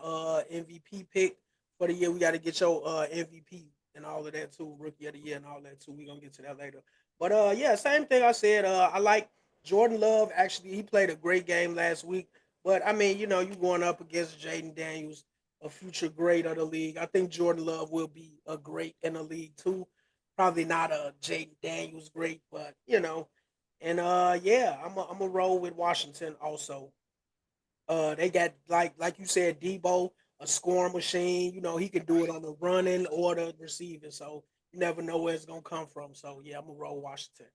MVP pick for the year. We got to get your MVP and all of that too, rookie of the year and all that too. We gonna get to that later. But yeah, same thing I said. I like Jordan Love. Actually, he played a great game last week. But I mean, you going up against Jaden Daniels, a future great of the league. I think Jordan Love will be a great in the league too. Probably not a Jaden Daniels great, but And yeah, I'm a roll with Washington also. They got like you said, Debo, a scoring machine. He can do it on the running or the receiving. So you never know where it's gonna come from. So yeah, I'm gonna roll Washington.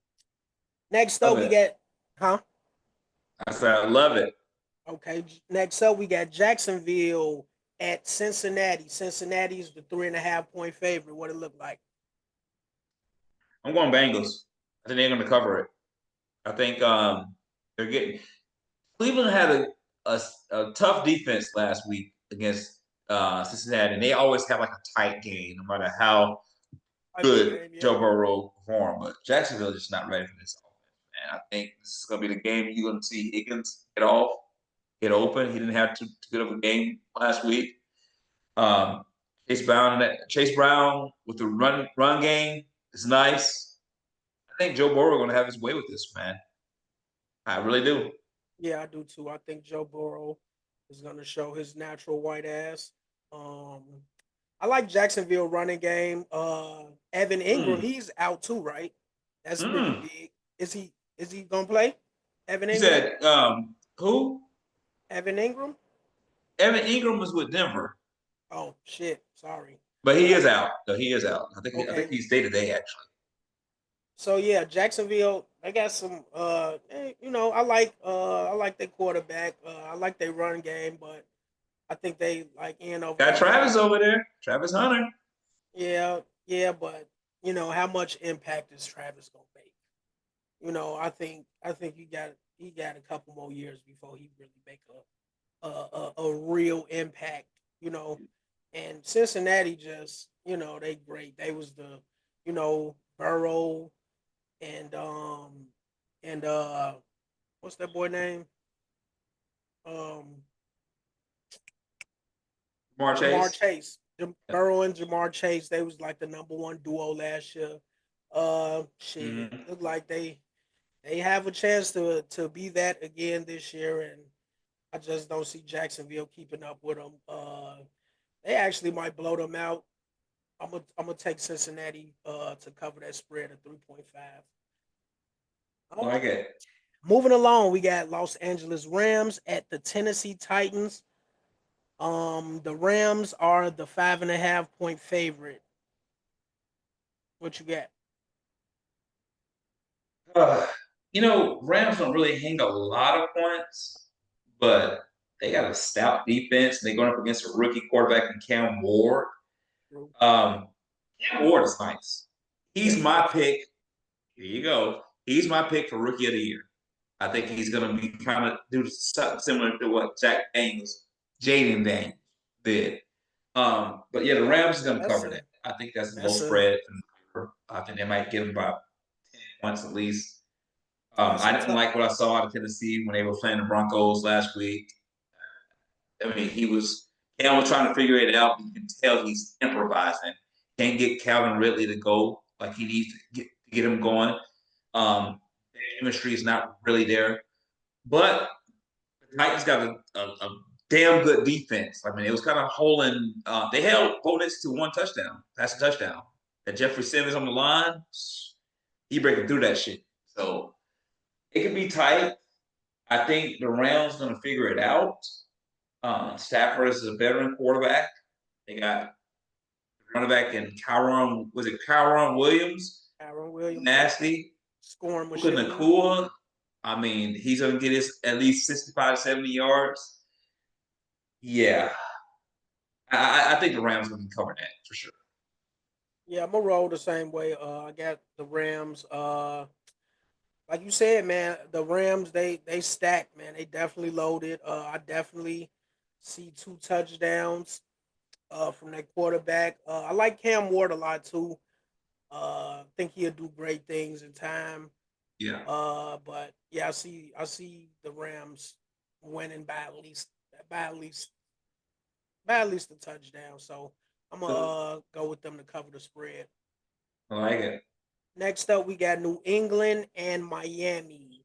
Next Love up, we it. got huh? I said I love it. Okay. Next up, we got Jacksonville at Cincinnati. Cincinnati is the 3.5 point favorite. What it look like? I'm going Bengals. I think they're going to cover it. I think they're getting Cleveland had a tough defense last week against Cincinnati, and they always have like a tight game, no matter how Type of good game, yeah. Joe Burrow perform. But Jacksonville is just not ready for this offense, man. I think this is going to be the game you're going to see Higgins get off, get open. He didn't have too good of a game last week. Um, Chase Brown with the run game is nice. I think Joe Burrow going to have his way with this, man. I really do. Yeah, I do too. I think Joe Burrow is gonna show his natural white ass. Um, I like Jacksonville running game. Evan Ingram, Mm, he's out too, right? That's pretty mm. big. Is he gonna play? Evan You Ingram? said who? Evan Ingram? Evan Ingram was with Denver, Oh shit. Sorry. but he Yeah. is out. No, he is out. I think Okay. he's day to day actually. So yeah, Jacksonville, they got some I like their quarterback. I like their run game, but I think they like end over Got there. They Travis got over there, Travis Hunter. yeah, but how much impact is Travis gonna make? I think he got a couple more years before he really make a real impact. You know, and Cincinnati just they great. They was the Burrow and what's that boy name? Um, Jamar Jamar Chase. Chase. Burrow and Jamar Chase. They was like the number one duo last year. Shit, Mm-hmm. look like they have a chance to be that again this year, and I just don't see Jacksonville keeping up with them. They actually might blow them out. I'm gonna take Cincinnati to cover that spread of 3.5. I All right. like it. Moving along, we got Los Angeles Rams at the Tennessee Titans. The Rams are the 5.5 point favorite. What you got? Uh, Rams don't really hang a lot of points, but they got a stout defense. They're going up against a rookie quarterback in Cam Ward. Um, Cam Ward is nice. Yeah, He's he my is. pick. Here you go. He's my pick for rookie of the year. I think he's going to be kind of do something similar to what Jaden Daniels did. But yeah, the Rams is going to That's cover a that. I think that's a low that's a spread. I think they might give him about 10 points at least. that's I a didn't tough. like what I saw out of Tennessee when they were playing the Broncos last week. I mean, Cam was trying to figure it out. You can tell he's improvising. Can't get Calvin Ridley to go like he needs to get him going. The chemistry is not really there. But the Titans got a damn good defense. I mean, it was kind of holding. They held opponents to one touchdown. That's a touchdown. That Jeffrey Simmons on the line, he breaking through that shit. So it could be tight. I think the Rams going to figure it out. Stafford is a veteran quarterback. They got running back in Kyron Williams? Aaron Williams, yep, Nasty. scoring Puka machine. Nakua. I mean, he's going to get his at least 65, 70 yards. Yeah. I think the Rams are going to cover that for sure. Yeah, I'm gonna roll the same way. I got the Rams. Like you said, man, the Rams they stacked, man. They definitely loaded. I definitely see 2 touchdowns from that quarterback. I like Cam Ward a lot too. I think he'll do great things in time. Yeah. But yeah, I see the Rams winning by at least by at least a touchdown. So I'm gonna go with them to cover the spread. I like it. Next up, we got New England and Miami.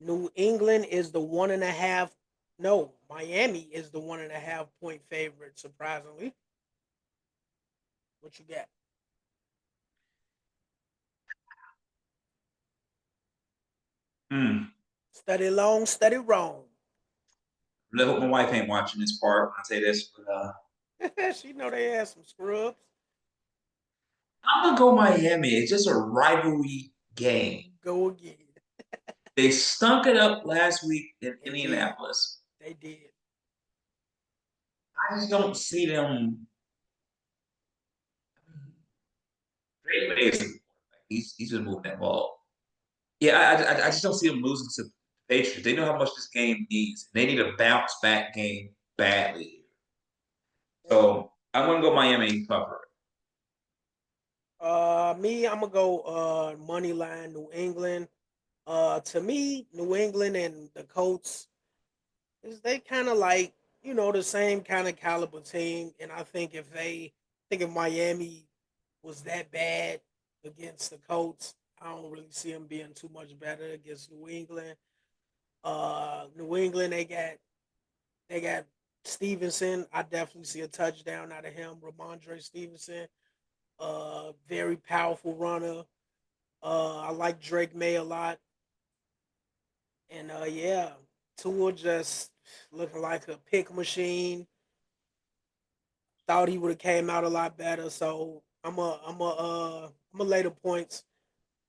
New England is the 1.5. No, Miami is the 1.5 point favorite. Surprisingly, what you got? Hmm. Study long, study wrong. I hope my wife ain't watching this part when I say this, but She know they had some scrubs. I'm gonna go Miami. It's just a rivalry game. Go again. They stunk it up last week in They did. Indianapolis. They did. I just don't see them. Great ways. He's just moving that ball. Yeah, I just don't see them losing to the Patriots. They know how much this game needs. They need a bounce back game badly. So I'm gonna go Miami and cover Me, I'm gonna go money line New England. To me, New England and the Colts is they kind of like the same kind of caliber team, and I think if Miami was that bad against the Colts, I don't really see them being too much better against New England. New England they got Stevenson. I definitely see a touchdown out of him, Ramondre Stevenson. Very powerful runner. I like Drake May a lot. And yeah, Tua just looking like a pick machine. Thought he would have came out a lot better. So I'm a lay the points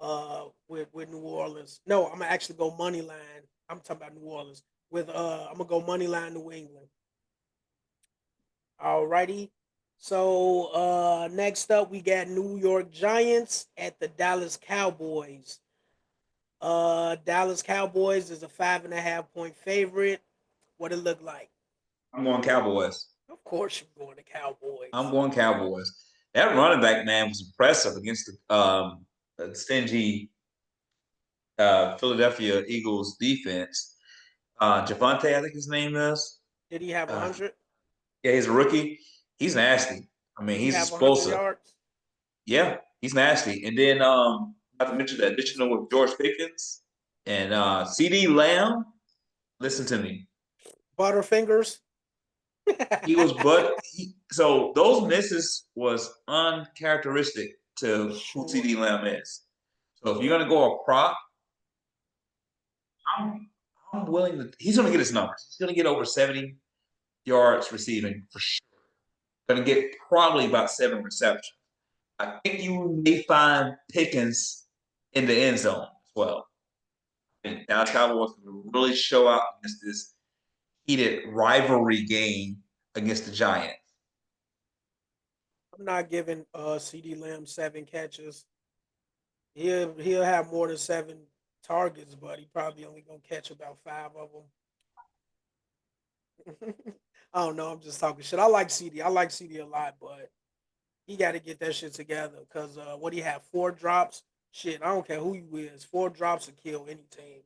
with New Orleans. No, I'm gonna actually go money line. I'm talking about New Orleans. With I'm gonna go money line New England. Alrighty. So next up we got New York Giants at the Dallas Cowboys. Dallas Cowboys is a 5.5 point favorite. What it look like? I'm going Cowboys. Of course, you're going to I'm Cowboys. going Cowboys. That running back man was impressive against the stingy Philadelphia Eagles defense. Javante, I think his name is. Did he have a Uh, hundred? yeah, he's a rookie. He's nasty. I mean, Did he he's have 100 explosive. yards? Yeah, he's nasty. And then not to mention the additional with George Pickens and CD Lamb. Listen to me. Butterfingers. He was, but so those misses was uncharacteristic to who Sure. CD Lamb is. So if you're gonna go a prop, I'm I'm willing to. He's gonna get his numbers. He's gonna get over 70 yards receiving for sure. Gonna get probably about 7 receptions. I think you may find Pickens in the end zone as well. I think Dallas Cowboys will really show out against this heated rivalry game against the Giants. I'm not giving CD Lamb 7 catches. He'll have more than 7 targets, but he probably only gonna catch about 5 of them. I don't know. I'm just talking shit. I like CD. I like CD a lot, but he got to get that shit together. Cause what he have 4 drops. Shit, I don't care who you is. 4 drops will kill any team.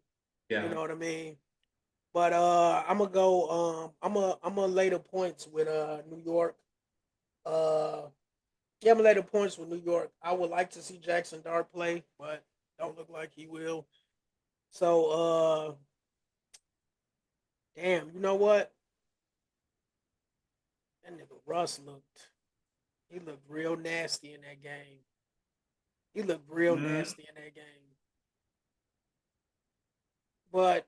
You Yeah. know what I mean? But I'm gonna go. I'm gonna lay the points with New York. Uh, yeah, I'm gonna lay the points with New York. I would like to see Jackson Dart play, but don't look like he will. So damn, you know what? That nigga Russ looked. He looked real nasty in that game. He looked real Mm-hmm. nasty in that game. But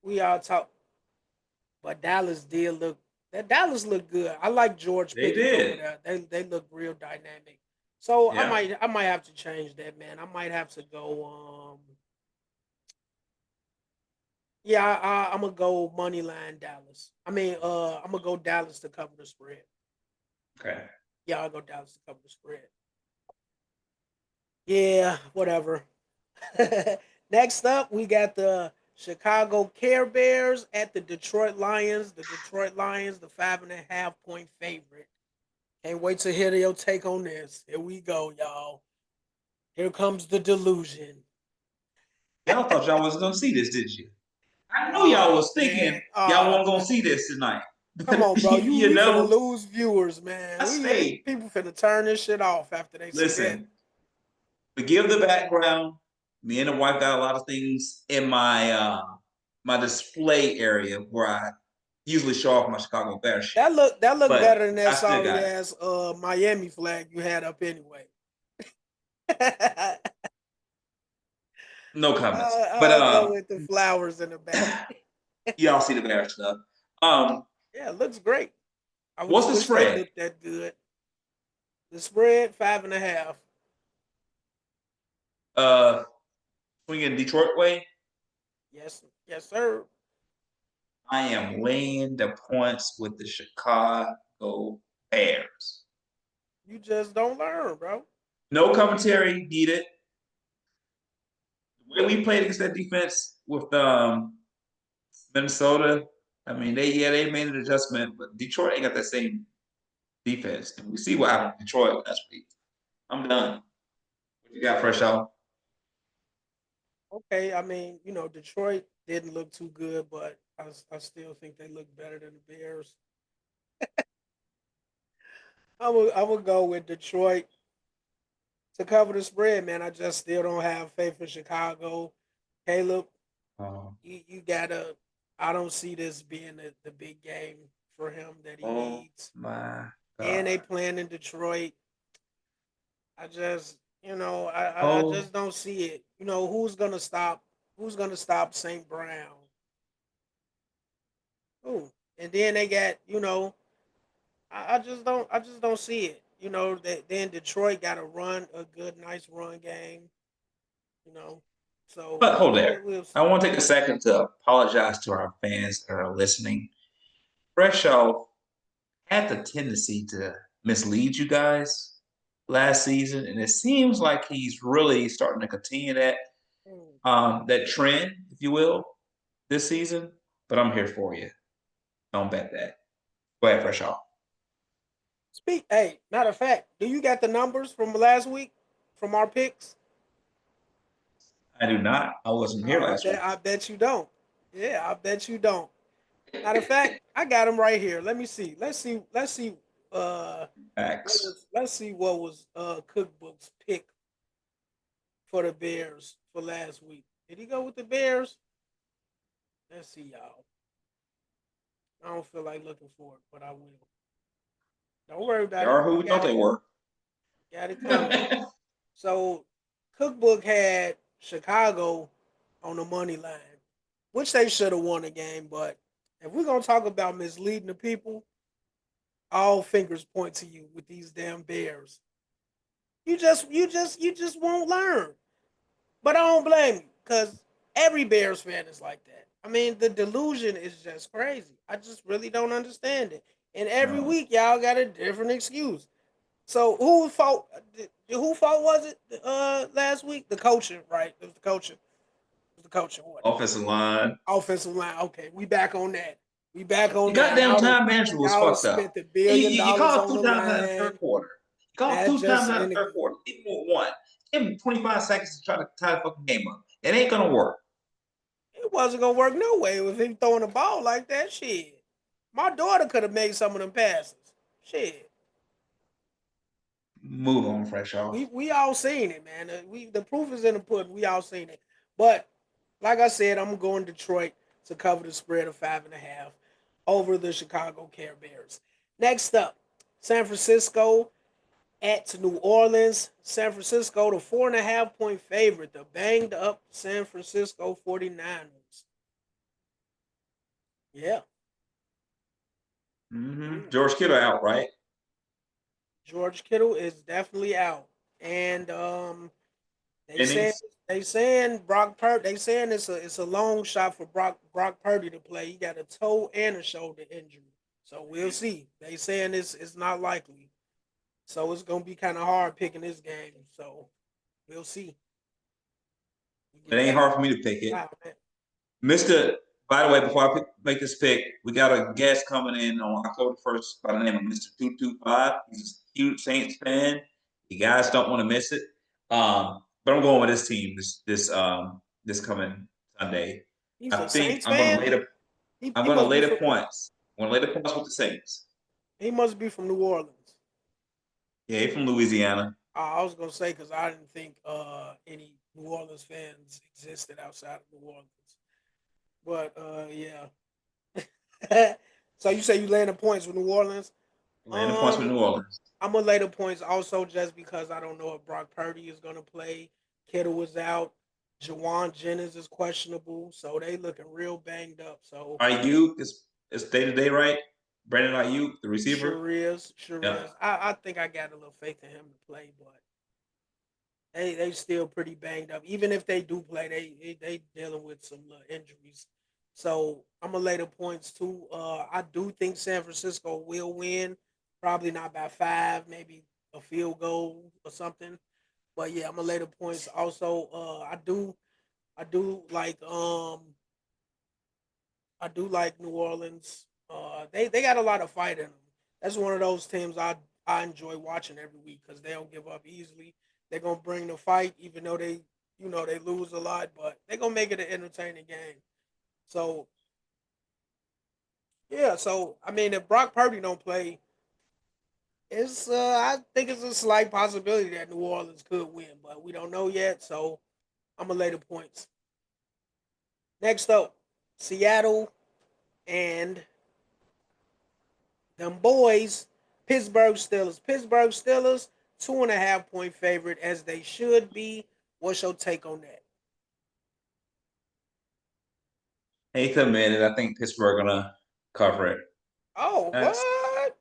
we all talk. But Dallas did look. That Dallas looked good. I like George They Pickens over did. there. They look real dynamic. So I Yeah. might I might have to change that, man. I might have to go. Yeah, I'm gonna go money line Dallas. I mean, I'm gonna go Dallas to cover the spread. Okay. Yeah, I'll go Dallas to cover the spread. Yeah, whatever. Next up, we got the Chicago Care Bears at the Detroit Lions. The Detroit Lions, the 5.5 point favorite. Can't wait to hear your take on this. Here we go, y'all. Here comes the delusion. Y'all thought y'all was gonna see this, did you? I know y'all Oh was thinking man. y'all Oh weren't gonna man. see this tonight. Come on, bro. You We finna know, lose viewers, man. I We stayed. people finna turn this shit off after they see that. Listen, to give the background, me and the wife got a lot of things in my display area where I usually show off my Chicago Bears shit. That look But better than that I still sorry got it. ass Miami flag you had up anyway. No comments. But I'll go with the flowers in the back. y'all see the Bears stuff. Um, Yeah, it looks great. I what's just the wish they spread? looked that good. The spread 5.5. Uh, swinging Detroit way. Yes, yes, sir. I am laying the points with the Chicago Bears. You just don't learn, bro. No commentary needed. The way we played against that defense with Minnesota, I mean they made an adjustment, but Detroit ain't got that same defense. And we see what happened in Detroit last week. I'm done. What you got, fresh out? Okay, I mean, Detroit didn't look too good, but I still think they look better than the Bears. I would go with Detroit to cover the spread, man. I just still don't have faith in Chicago. Caleb, Oh, you gotta. I don't see this being the big game for him that he oh needs. my And they God. playing in Detroit. I just, I Oh, just don't see it. Who's gonna stop? Who's gonna stop St. Brown? Who? And then they got, I just don't see it. That then Detroit got to run a good, nice run game. You know, so but hold we'll, there. we'll I see. want to take a second to apologize to our fans that are listening. Fresh off had the tendency to mislead you guys last season, and it seems like he's really starting to continue Mm. that trend, if you will, this season. But I'm here for you. Don't bet that. Go ahead, fresh off. Hey, matter of fact, do you got the numbers from last week from our picks? I do not. I wasn't here I last bet week. I bet you don't. Yeah, I bet you don't. Matter of fact, I got them right here. Let me see. Let's see. Uh, Facts. let's see what was Cookbook's pick for the Bears for last week. Did he go with the Bears? Let's see, y'all. I don't feel like looking for it, but I will. Don't worry They about it. are who We we thought they were. got it coming. So Cookbook had Chicago on the money line, which they should have won the game. But if we're gonna talk about misleading the people, all fingers point to you with these damn Bears. You just won't learn. But I don't blame you because every Bears fan is like that. I mean, the delusion is just crazy. I just really don't understand it. And every No. week, y'all got a different excuse. So who fault? Who fault was it? Last week, the coaching, right? It was the coaching. It was the coaching. What? Offensive line. Offensive line. Okay, we back on that. We back The on that. goddamn time management was Y'all fucked up. spent the You, billion you, you dollars call it on two the times out of the line. third quarter. You call it That's two just times out of in the the third quarter. Even with one. Give him 25 seconds to try to tie the fucking game up. It ain't gonna work. it wasn't gonna work no way with him throwing the ball like that. Shit, my daughter could have made some of them passes. Shit, Move on, fresh off. we all seen it, man. The proof is in the pudding. We all seen it. But like I said, I'm going Detroit to cover the spread of 5.5 over the Chicago Care Bears. Next up, San Francisco at New Orleans. San Francisco, the 4.5 point favorite. The banged up San Francisco 49ers. Yeah. Mm-hmm. Mm. George Kittle out, right? George Kittle is definitely out. And they said Innings. they saying it's a long shot for Brock Purdy to play. He got a toe and a shoulder injury. So we'll see. They saying it's not likely. So it's gonna be kind of hard picking this game. So we'll see. We It get ain't back hard for me to pick it. to that. Mr. By the way, before make this pick, we got a guest coming in on October 1st by the name of Mr. 225. He's a huge Saints fan. You guys don't want to miss it. But I'm going with this team this coming Sunday. He's I a think Saints fan. I'm He gonna must lay be the from points. I'm gonna lay the points with the Saints. New Orleans. Yeah, he's from Louisiana. I was gonna say because I didn't think any New Orleans fans existed outside of New Orleans. But yeah. So you say you laying the points with New Orleans? Laying the points with Um, New Orleans. I'm gonna lay the points also just because I don't know if Brock Purdy is gonna play. Kittle was out. Jawan Jennings is questionable, so they looking real banged up. So Ayuk is day to day, right? Brandon Ayuk, the receiver. sure is, sure Yeah. is. I think I got a little faith in him to play, but they still pretty banged up. Even if they do play, they dealing with some injuries. So I'm gonna lay the points too. I do think San Francisco will win, probably not by 5, maybe a field goal or something. But yeah, I'm gonna lay the points. Also, I do like I do like New Orleans. They got a lot of fight in them. That's one of those teams I enjoy watching every week because they don't give up easily. They're gonna bring the fight, even though they lose a lot, but they're gonna make it an entertaining game. So yeah, so I mean, if Brock Purdy don't play, it's I think it's a slight possibility that New Orleans could win, but we don't know yet. So I'm gonna lay the points. Next up, Seattle and them boys, Pittsburgh Steelers. Pittsburgh Steelers, 2.5 point favorite as they should be. What's your take on that? Hate to admit it, I think Pittsburgh gonna cover it. Oh, That's what?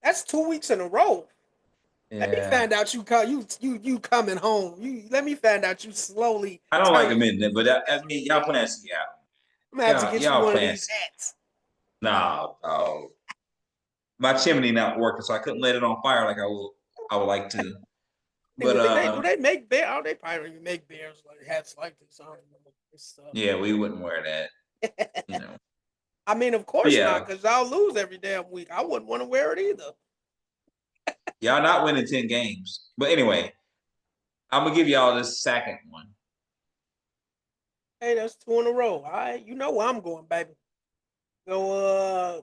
That's 2 weeks in a row. Let me yeah. find out you coming home. You let me find out you slowly I don't like turning. admitting it, but I mean y'all playing Seattle. I'm gonna have to get you Y'all one of playing. these hats. No, no. My chimney not working, so I couldn't let it on fire like I would like to. But Do they make bear? Oh, they probably don't even make bears like hats like this. I don't know. yeah, we wouldn't wear that, Uh, you know. I mean, of But course not, yeah, because y'all lose every damn week. I wouldn't want to wear it either. y'all not winning 10 games. But anyway, I'm gonna give y'all this second one. Hey, that's 2 in a row. All right, you know where I'm going, baby. Go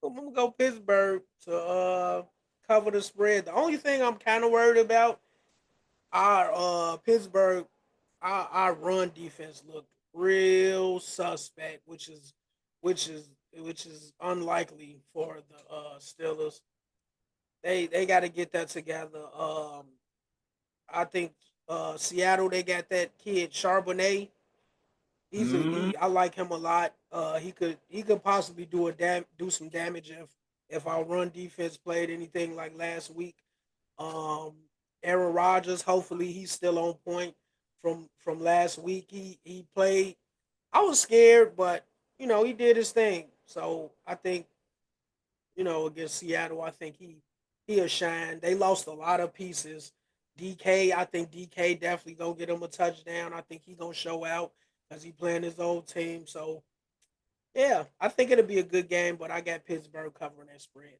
I'm gonna go Pittsburgh to cover the spread. The only thing I'm kind of worried about our Pittsburgh our run defense looked real suspect, which is which is unlikely for the Steelers. They got to get that together. I think Seattle, they got that kid Charbonnet. Mm, I like him a lot. He could possibly do some damage if our run defense played anything like last week. Um, Aaron Rodgers, hopefully he's still on point from last week. He played. I was scared, but he did his thing. So I think against Seattle, I think he'll shine. They lost a lot of pieces. DK, I think DK definitely gonna get him a touchdown. I think he gonna show out because he playing his old team. So yeah, I think it'll be a good game. But I got Pittsburgh covering that spread.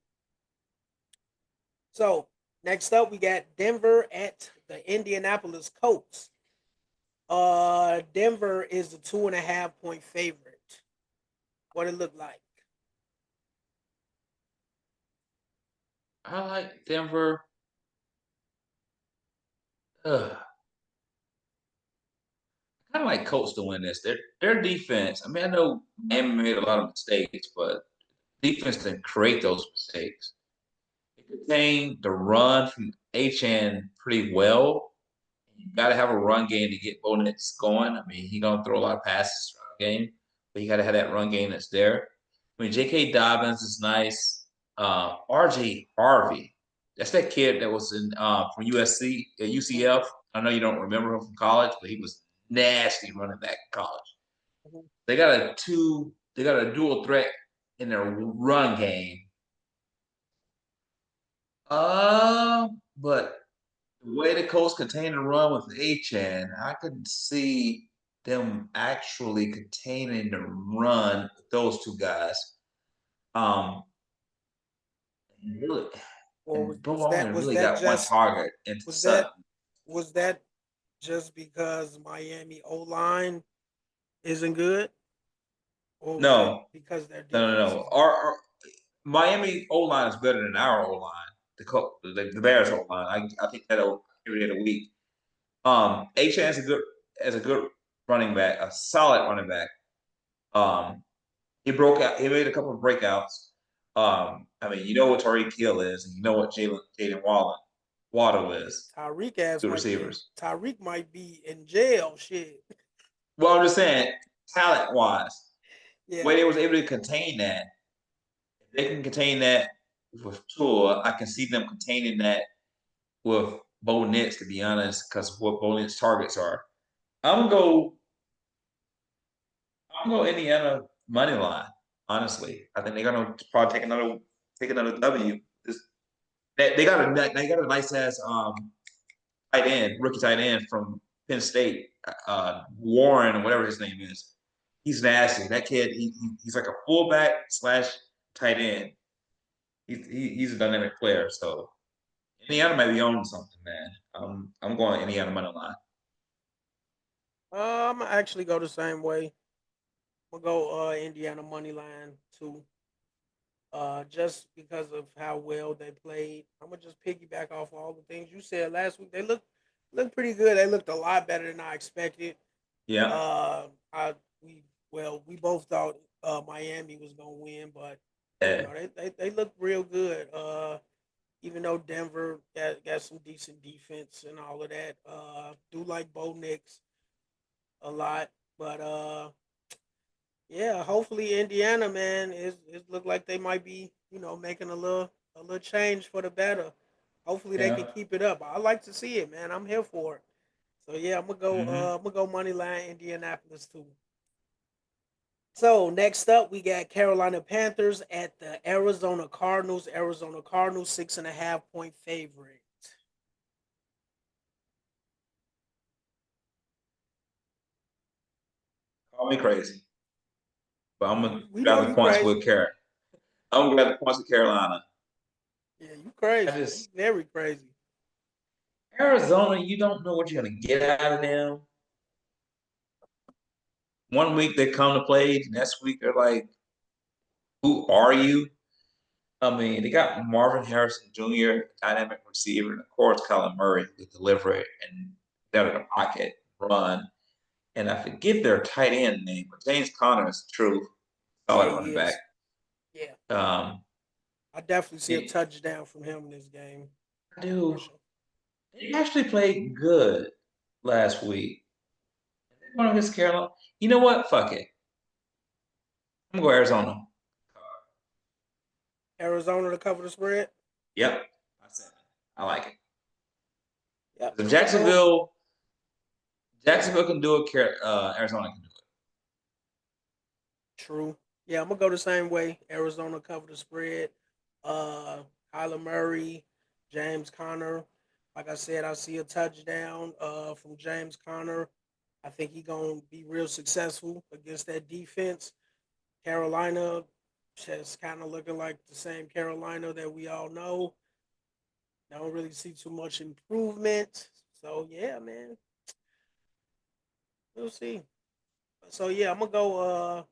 So next up, we got Denver at the Indianapolis Colts. Denver is a 2.5 point favorite. What it look like? I like Denver. Ugh. I kind of like Colts to win this. Their defense. I mean, I know Miami made a lot of mistakes, but defense didn't create those mistakes. It contained the run from HN pretty well. You got to have a run game to get Bo Nix going. I mean, he's gonna throw a lot of passes throughout the game, but you got to have that run game that's there. I mean, J.K. Dobbins is nice. R.J. Harvey, that's that kid that was in from USC at UCF. I know you don't remember him from college, but he was nasty running back in college. Mhm. They got a dual threat in their run game. But the way the Colts contain the run with HN, I could see them actually containing the run with those two guys. Um, and really, Or and was, Bo was that only was really that got one just target into was Sutton. that just because Miami O line isn't good, or was that No, because their no, no, defense no. is good? Our Miami O line is better than our O line. The Bears O line. I think that'll give it a week. HN is a good running back, a solid running back. Um, he broke out. He made a couple of breakouts. I mean, you know what Tyreek Hill is, and you know what Jaden Waddle Yeah, is. Good receivers. Tyreek might be in jail. Shit. Well, I'm just saying, talent wise, the Yeah. way they was able to contain that, if they can contain that with Tua, I can see them containing that with Bo Nix, to be honest, because what Bo Nix targets are. I'm gonna go. I'm gonna go Indiana money line. Honestly, I think they're gonna probably take another W. They got a nice ass tight end, rookie tight end from Penn State, Warren or whatever his name is. He's nasty. That kid, he's like a fullback slash tight end. He's a dynamic player. So Indiana might be on something, man. I'm going Indiana money line. I'm gonna actually go the same way. I'm gonna go Indiana money line too. Just because of how well they played. I'm gonna just piggyback off all the things you said last week. They look pretty good. They looked a lot better than I expected. Yeah. Uh, I we both thought Miami was gonna win, but Yeah. they look real good. Even though Denver got some decent defense and all of that. Do like Bo Nix a lot, but yeah, hopefully Indiana, man, it look like they might be, making a little change for the better. Hopefully they can Yeah. keep it up. I like to see it, man. I'm here for it. So yeah, Mm-hmm. I'm gonna go money line Indianapolis too. So next up we got Carolina Panthers at the Arizona Cardinals. Arizona Cardinals 6.5 point favorite. Call me crazy, but I'm gonna We know grab the you points crazy. with Carolina. I'm gonna grab the points with Carolina. Yeah, you I crazy. You just very crazy. Arizona, you don't know what you're gonna get out of them. One week they come to play, next week they're like, "Who are you?" I mean, they got Marvin Harrison Jr., dynamic receiver, and of course Kyler Murray who deliver it and out of the pocket run. And I forget their tight end name, but James Conner is true Yeah, solid he running back. is. Yeah, Um, I definitely see a I touchdown from him in this game. For do. sure. They actually played good last week. Going against Carolina. You know what? Fuck it. I'm gonna go Arizona. Arizona to cover the spread. Yep. I said it. I like it. Yep, If I'm gonna go. Jacksonville can do it, Arizona can do it. True. Yeah, I'm gonna go the same way. Arizona cover the spread. Uh, Kyler Murray, James Conner. Like I said, I see a touchdown from James Conner. I think he gonna be real successful against that defense. Carolina just kind of looking like the same Carolina that we all know. Don't really see too much improvement. So yeah, man, we'll see. So yeah, I'm gonna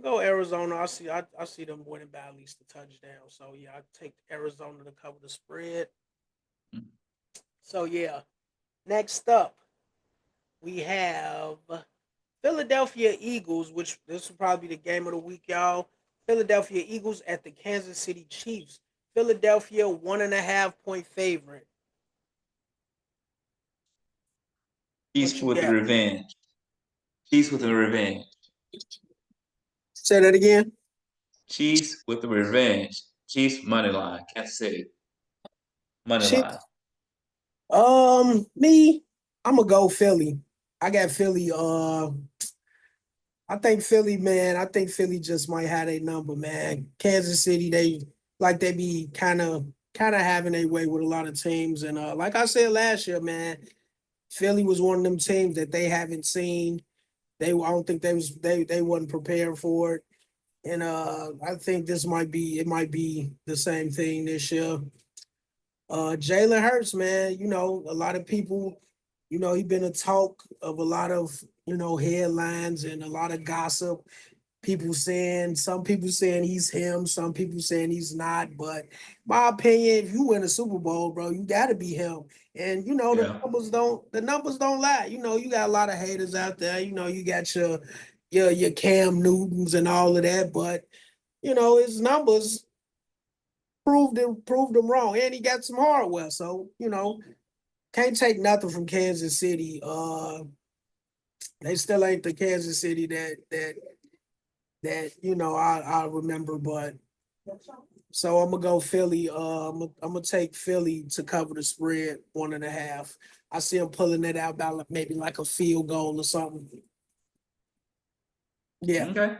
go Arizona. I see them winning by at least a touchdown. So yeah, I take Arizona to cover the spread. So yeah, next up we have Philadelphia Eagles, which this will probably be the game of the week, y'all. Philadelphia Eagles at the Kansas City Chiefs. Philadelphia 1.5 point favorite. Chiefs What you with the got? revenge. Chiefs with the revenge. Say that again. Chiefs with the revenge. Chiefs money line. Kansas City money line. Chiefs. Me, I'm gonna go Philly. I got Philly. I think Philly, man. I think Philly just might have a number, man. Kansas City, they be kind of having their way with a lot of teams, and like I said last year, man, Philly was one of them teams that they haven't seen. I don't think they wasn't prepared for it, and I think it might be the same thing this year. Jalen Hurts, man, a lot of people, he been a talk of a lot of, headlines and a lot of gossip. Some people saying he's him, some people saying he's not. But my opinion, if you win a Super Bowl, bro, you gotta be him. And Yeah. the numbers don't lie. You got a lot of haters out there. You got your Cam Newtons and all of that, but his numbers proved him wrong, and he got some hardware. So can't take nothing from Kansas City. They still ain't the Kansas City that I remember, but so I'm gonna go Philly. I'm gonna take Philly to cover the spread 1.5. I see him pulling it out by maybe like a field goal or something. Yeah. Okay.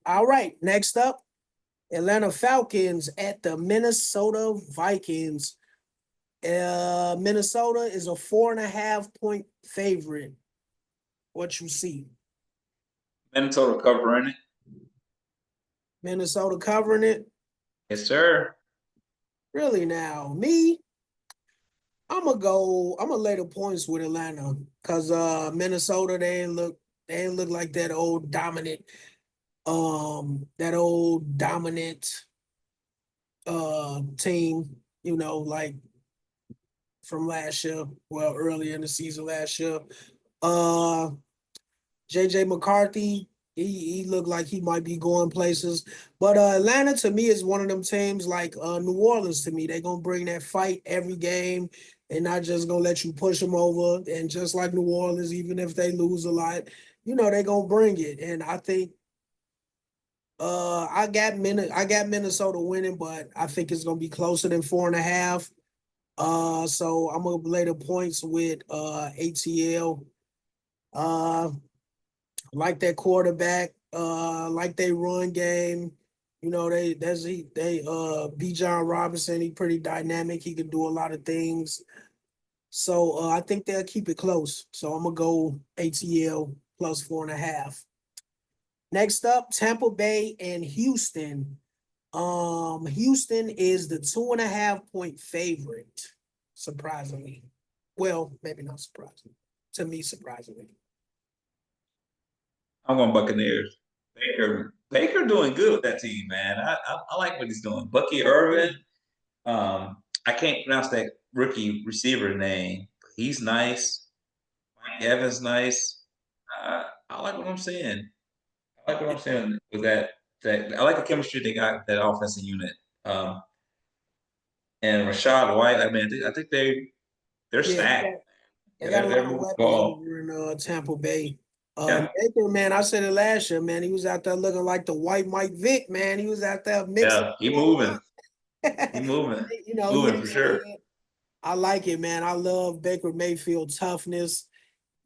All right. Next up, Atlanta Falcons at the Minnesota Vikings. Minnesota is a 4.5 point favorite. What you see? Minnesota covering it. Minnesota covering it. Yes, sir. Really now, I'm gonna lay the points with Atlanta because Minnesota they ain't look like that old dominant team, like from last year, well, earlier in the season last year. Uh JJ McCarthy, he looked like he might be going places. But Atlanta to me is one of them teams like New Orleans to me. They're gonna bring that fight every game and not just gonna let you push them over. And just like New Orleans, even if they lose a lot, they're gonna bring it. And I think I got Minnesota winning, but I think it's gonna be closer than 4.5. So I'm gonna lay the points with ATL. Uh like their quarterback, like they run game. B. John Robinson, he pretty dynamic. He can do a lot of things. So I think they'll keep it close. So I'm gonna go ATL plus 4.5. Next up, Tampa Bay and Houston. Houston is the 2.5 point favorite, surprisingly. Well, maybe not surprisingly. To me, surprisingly. I'm going Buccaneers. Baker doing good with that team, man. I like what he's doing. Bucky Irvin. I can't pronounce that rookie receiver name. He's nice. Mike Evans nice. I like what I'm seeing. I like what I'm saying with that. I like the chemistry they got that offensive unit. Um, and Rashad White. I mean, I think they're Yeah, stacked. they Yeah, got a they're lot of moving the weapons ball. over in Tampa Bay. Yeah, Baker, man, I said it last year, man. He was out there looking like the white Mike Vick, man. He was out there mixing yeah, he it all moving. up. He moving. You know, he Moving ain't for sure. scared. I like it, man. I love Baker Mayfield toughness.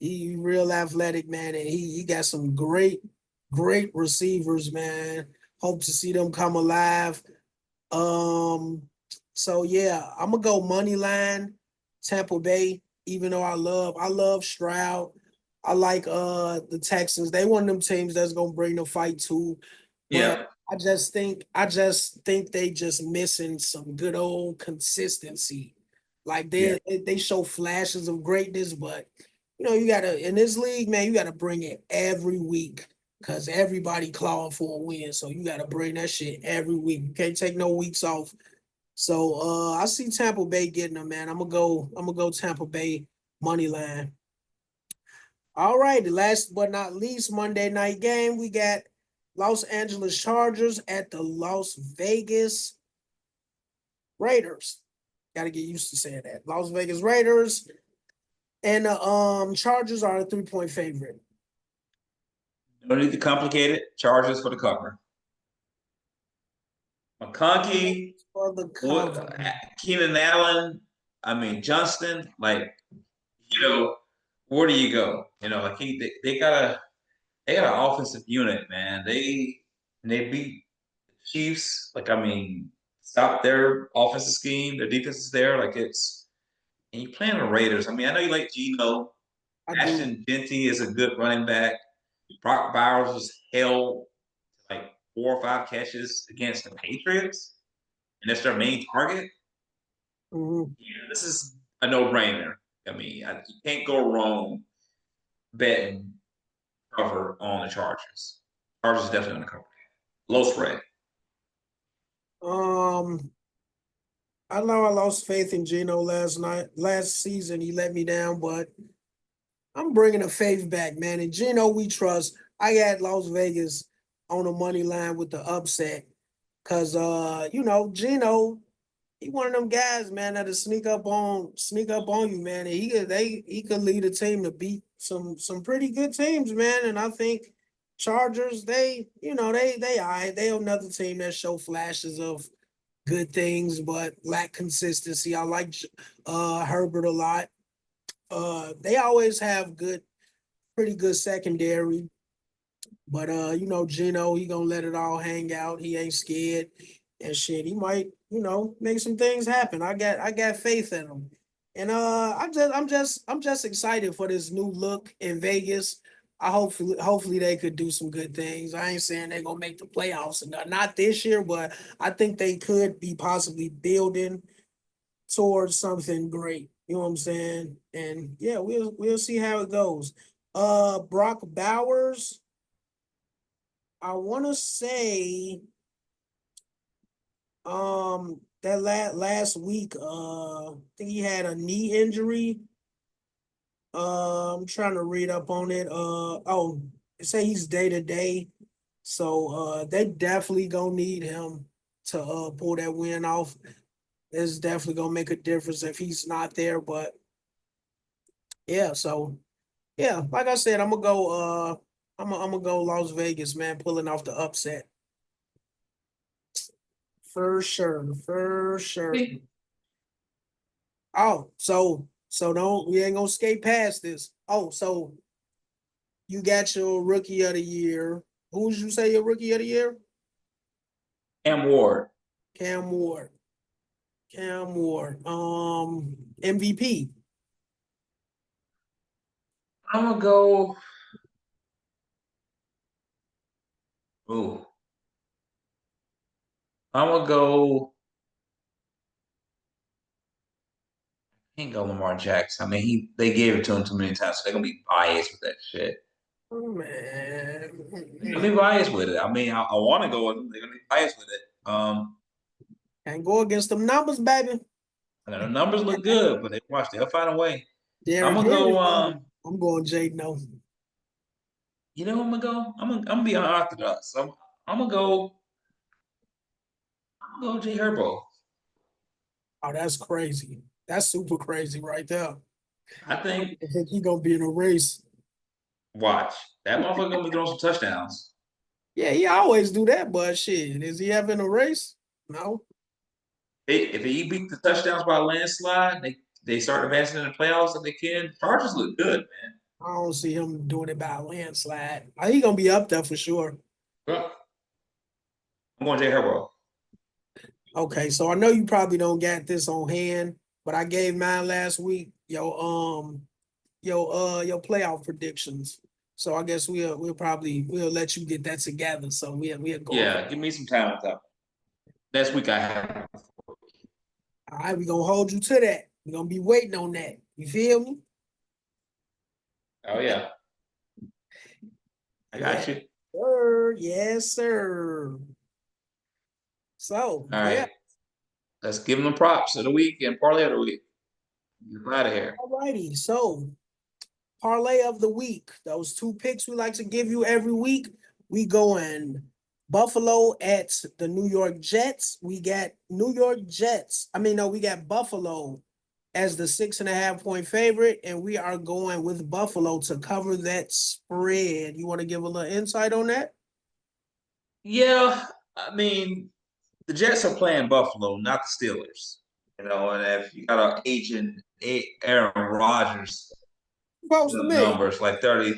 He real athletic, man, and he got some great receivers, man. Hope to see them come alive. Um, so yeah, I'm gonna go money line, Tampa Bay. Even though I love Stroud. I like the Texans. They one of them teams that's gonna bring the fight too. But Yeah, I just think they just missing some good old consistency. Like yeah. they show flashes of greatness, but you gotta in this league, man, you gotta bring it every week because everybody clawing for a win. So you gotta bring that shit every week. You can't take no weeks off. So I see Tampa Bay getting them, man. I'm gonna go Tampa Bay money line. All right, last but not least, Monday night game. We got Los Angeles Chargers at the Las Vegas Raiders. Got to get used to saying that. Las Vegas Raiders and the Chargers are a 3-point favorite. No need to complicate it. Charges for the cover. McConkey, For the what? cover. Keenan Allen. I mean Johnston. Like where do you go? Like they got an offensive unit, man. They beat the Chiefs. Like I mean, stop their offensive scheme. Their defense is there. Like and you playing the Raiders. I mean, I know you like Geno. I do. Ashton Genty is a good running back. Brock Bowers was held like 4 or 5 catches against the Patriots, and that's their main target. Mhm. Yeah, this is a no-brainer. I mean, you can't go wrong betting cover on the Chargers. Chargers definitely on the cover. Low spread. Um, I know I lost faith in Geno last season. He let me down, but I'm bringing the faith back, man. And Geno, we trust. I got Las Vegas on the money line with the upset. Cause Geno, he one of them guys, man, that'll sneak up on you, man. And he could lead a team to beat some pretty good teams, man. And I think Chargers, they all right. They another team that show flashes of good things, but lack consistency. I like Herbert a lot. They always have pretty good secondary. But Gino, he gonna let it all hang out. He ain't scared and shit. He might, make some things happen. I got faith in him. And I'm just excited for this new look in Vegas. I hopefully they could do some good things. I ain't saying they're gonna make the playoffs and not this year, but I think they could be possibly building towards something great. You know what I'm saying? And yeah, we'll see how it goes. Brock Bowers. I want to say that last week I think he had a knee injury. I'm trying to read up on it. They say he's day to day. So they definitely gonna need him to pull that win off. It's definitely gonna make a difference if he's not there. But yeah, so yeah, like I said, I'm gonna go Las Vegas, man, pulling off the upset. For sure, for sure. Oh, so don't we ain't gonna skate past this. Oh, so you got your rookie of the year. Who would you say your rookie of the year? Cam Ward. Cam Ward. Cam Ward. MVP. I'm gonna go. Ooh, I'm gonna go. Can't go Lamar Jackson. I mean, they gave it to him too many times, so they're gonna be biased with that shit. Oh man. They're gonna be biased with it. I mean, I want to go with them. They're gonna be biased with it. Can't go against them numbers, baby. And the numbers look good, but they'll find a way. I'm Derrick gonna Henry, go. man. I'm going Jay No. You know, I'm gonna go. I'm gonna be unorthodox. I'm gonna go. I'm gonna go J Herbo. Oh, that's crazy. That's super crazy right there. I I don't think. even think he gonna be in a race. Watch that motherfucker gonna be throwing some touchdowns. Yeah, he always do that, but shit, is he having a race? No. If he beat the touchdowns by a landslide, they start advancing in the playoffs if they can. Chargers look good, man. I don't see him doing it by a landslide. He gonna be up there for sure. Well, I'm going J Herbo. Okay, so I know you probably don't got this on hand, but I gave mine last week. Your playoff predictions. So I guess we'll let you get that together. So we'll go over. Yeah, give me some time with that. Next week I have. All right, we're gonna hold you to that. We're gonna be waiting on that. You feel me? Oh yeah, I got Yeah, you. sir. Yes, sir. So All yeah. right, let's give them the props of the week and parlay of the week. Get out of here. All righty. So parlay of the week. Those two picks we like to give you every week. We going Buffalo at the New York Jets. We got New York Jets. I mean, no, we got Buffalo as the 6.5 point favorite, and we are going with Buffalo to cover that spread. You want to give a little insight on that? Yeah, I mean the Jets are playing Buffalo, not the Steelers. You know, and if you got an agent Aaron Rodgers Supposed to the be numbers like 30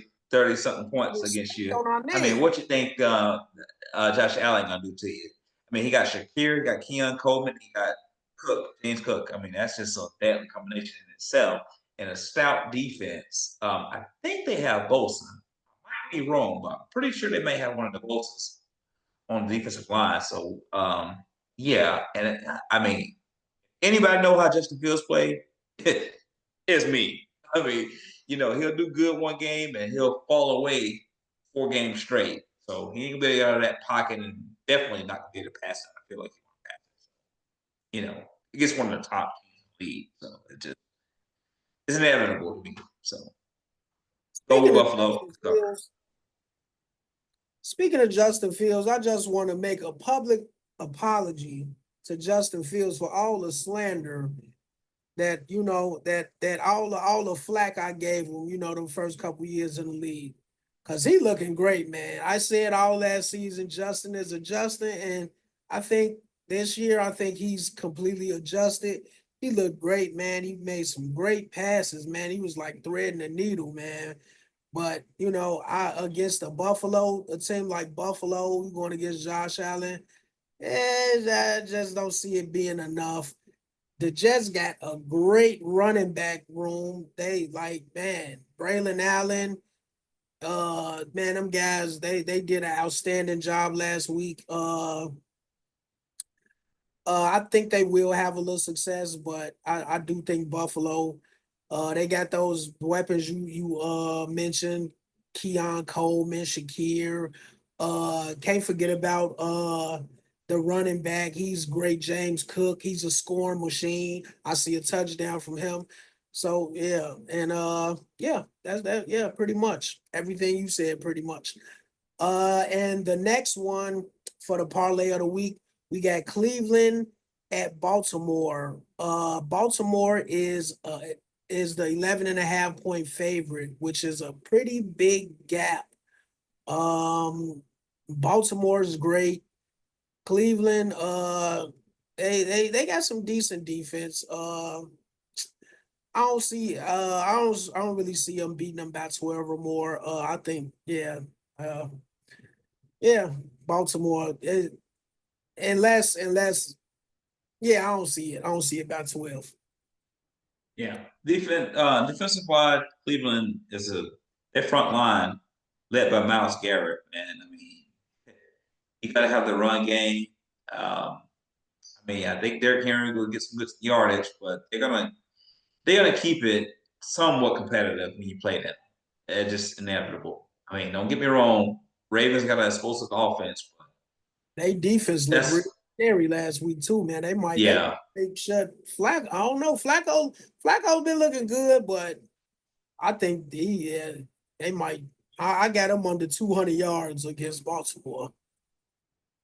something points against you. on our I mean, name. what you think Josh Allen gonna do to you? I mean, he got Shakir, he got Keon Coleman, he got James Cook. I mean, that's just a deadly combination in itself. And a stout defense. I think they have Bosa. I might be wrong, but I'm pretty sure they may have one of the Bosas on the defensive line. So, yeah. And I mean, anybody know how Justin Fields played? It's me. I mean, you know, he'll do good one game and he'll fall away 4 games straight. So he ain't gonna be out of that pocket and definitely not gonna be able to pass it. I feel like he won't pass it. You know, he gets one of the top teams in the league. So it's inevitable to me. So go with Speaking of Buffalo. Justin Cover. Fields, Speaking of Justin Fields, I just want to make a public apology to Justin Fields for all the slander that that all the flack I gave him, the first couple years in the league. Cause he looking great, man. I said all last season Justin is adjusting, and I think this year I think he's completely adjusted. He looked great, man. He made some great passes, man. He was like threading the needle, man. But I against a team like Buffalo, going against Josh Allen, I just don't see it being enough. The Jets got a great running back room. They man, Braylon Allen, man, them guys, they did an outstanding job last week. I think they will have a little success, but I do think Buffalo, they got those weapons you mentioned, Keon Coleman, Shakir. Can't forget about the running back. He's great, James Cook. He's a scoring machine. I see a touchdown from him. So yeah, and yeah, that's that. Yeah, pretty much everything you said, pretty much. And the next one for the parlay of the week, we got Cleveland at Baltimore. Baltimore is the 11.5 point favorite, which is a pretty big gap. Baltimore is great. Cleveland, they got some decent defense. I don't really see them beating them by 12 or more. I think, uh, yeah, Baltimore. Unless, yeah, I don't see it. I don't see it by 12. Yeah. Defensive wide, Cleveland is their front line led by Miles Garrett, and I mean you gotta have the run game. I mean, I think Derrick Henry will get some good yardage, but they're gonna keep it somewhat competitive when you play them. It's just inevitable. I mean, don't get me wrong, Ravens got an explosive offense, but They defense looked really that's scary last week too, man. yeah. They shut Flacco. I don't know. Flacco's been looking good, but I think they might I got him under 200 yards against Baltimore.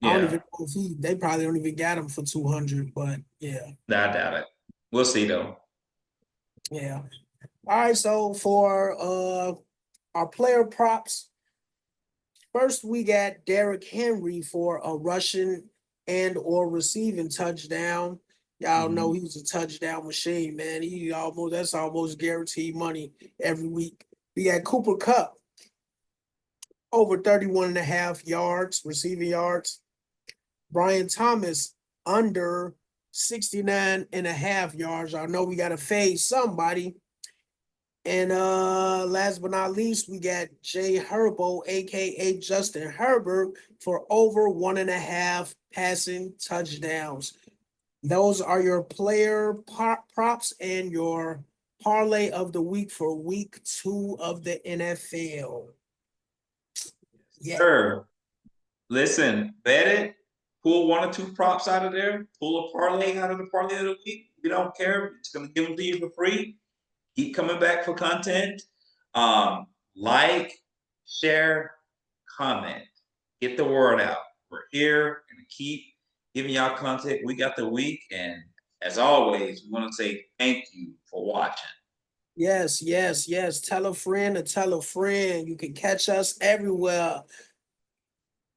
I don't even Yeah, know if they probably don't even got him for 200, but yeah, I doubt it. We'll see though. yeah. All right, so for our player props, first we got Derrick Henry for a rushing and or receiving touchdown. Y'all know Mhm. he's a touchdown machine, man. That's almost guaranteed money every week. We got Cooper Kupp over 31 and a half yards, receiving yards. Brian Thomas under 69 and a half yards. I know we got to fade somebody. And last but not least, we got Jay Herbo, aka Justin Herbert, for over 1.5 passing touchdowns. Those are your player props and your parlay of the week for week 2 of the NFL. Yeah. Sure. Listen, bet it. Pull one or two props out of there. Pull a parlay out of the parlay of the week. We don't care. It's going to give them to you for free. Keep coming back for content. Like, share, comment. Get the word out. We're here and keep giving y'all content week after week. And as always, we want to say thank you for watching. Yes, yes, yes. Tell a friend to tell a friend. You can catch us everywhere.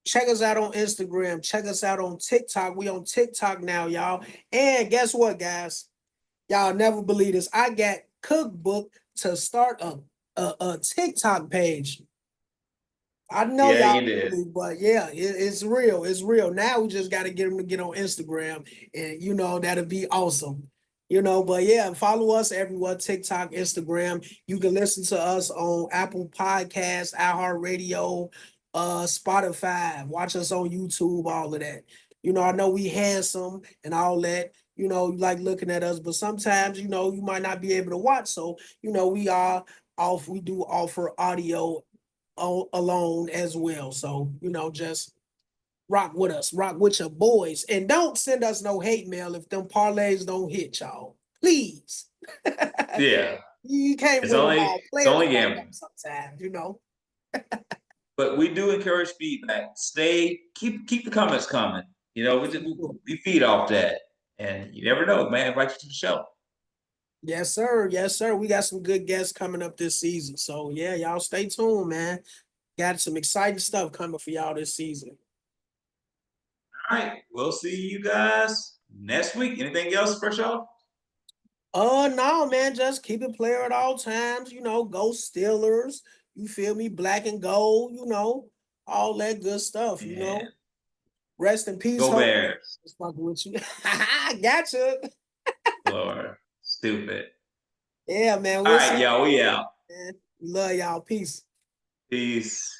Check us out on Instagram. Check us out on TikTok. We on TikTok now, y'all. And guess what, guys? Y'all never believe this. I got cookbook to start a TikTok page. I know Yeah, y'all you did. believe, but yeah, it's real. It's real. Now we just got to get them to get on Instagram, and that'll be awesome. But yeah, follow us everywhere: TikTok, Instagram. You can listen to us on Apple Podcasts, iHeartRadio, Spotify. Watch us on YouTube, all of that. I know we handsome and all that. You like looking at us, but sometimes you might not be able to watch. So we are off. We do offer audio alone as well. So, just rock with us, rock with your boys. And don't send us no hate mail if them parlays don't hit, y'all. Please. Yeah. You can't It's win them only all. it's Players only fuck up gambling. sometimes. But we do encourage feedback. Keep the comments coming. We feed off that. And you never know, man, invite you to the show. Yes, sir. Yes, sir. We got some good guests coming up this season. So yeah, y'all stay tuned, man. Got some exciting stuff coming for y'all this season. All right. We'll see you guys next week. Anything else for y'all? No, man, just keep it player at all times. Go Steelers. You feel me? Black and gold. All that good stuff. Yeah. Rest in peace, Go Hulk. Bears. Just fucking with you. Gotcha. Lord. Stupid. Yeah, man. All We'll right, see y'all. We you, out. man. Love y'all. Peace. Peace.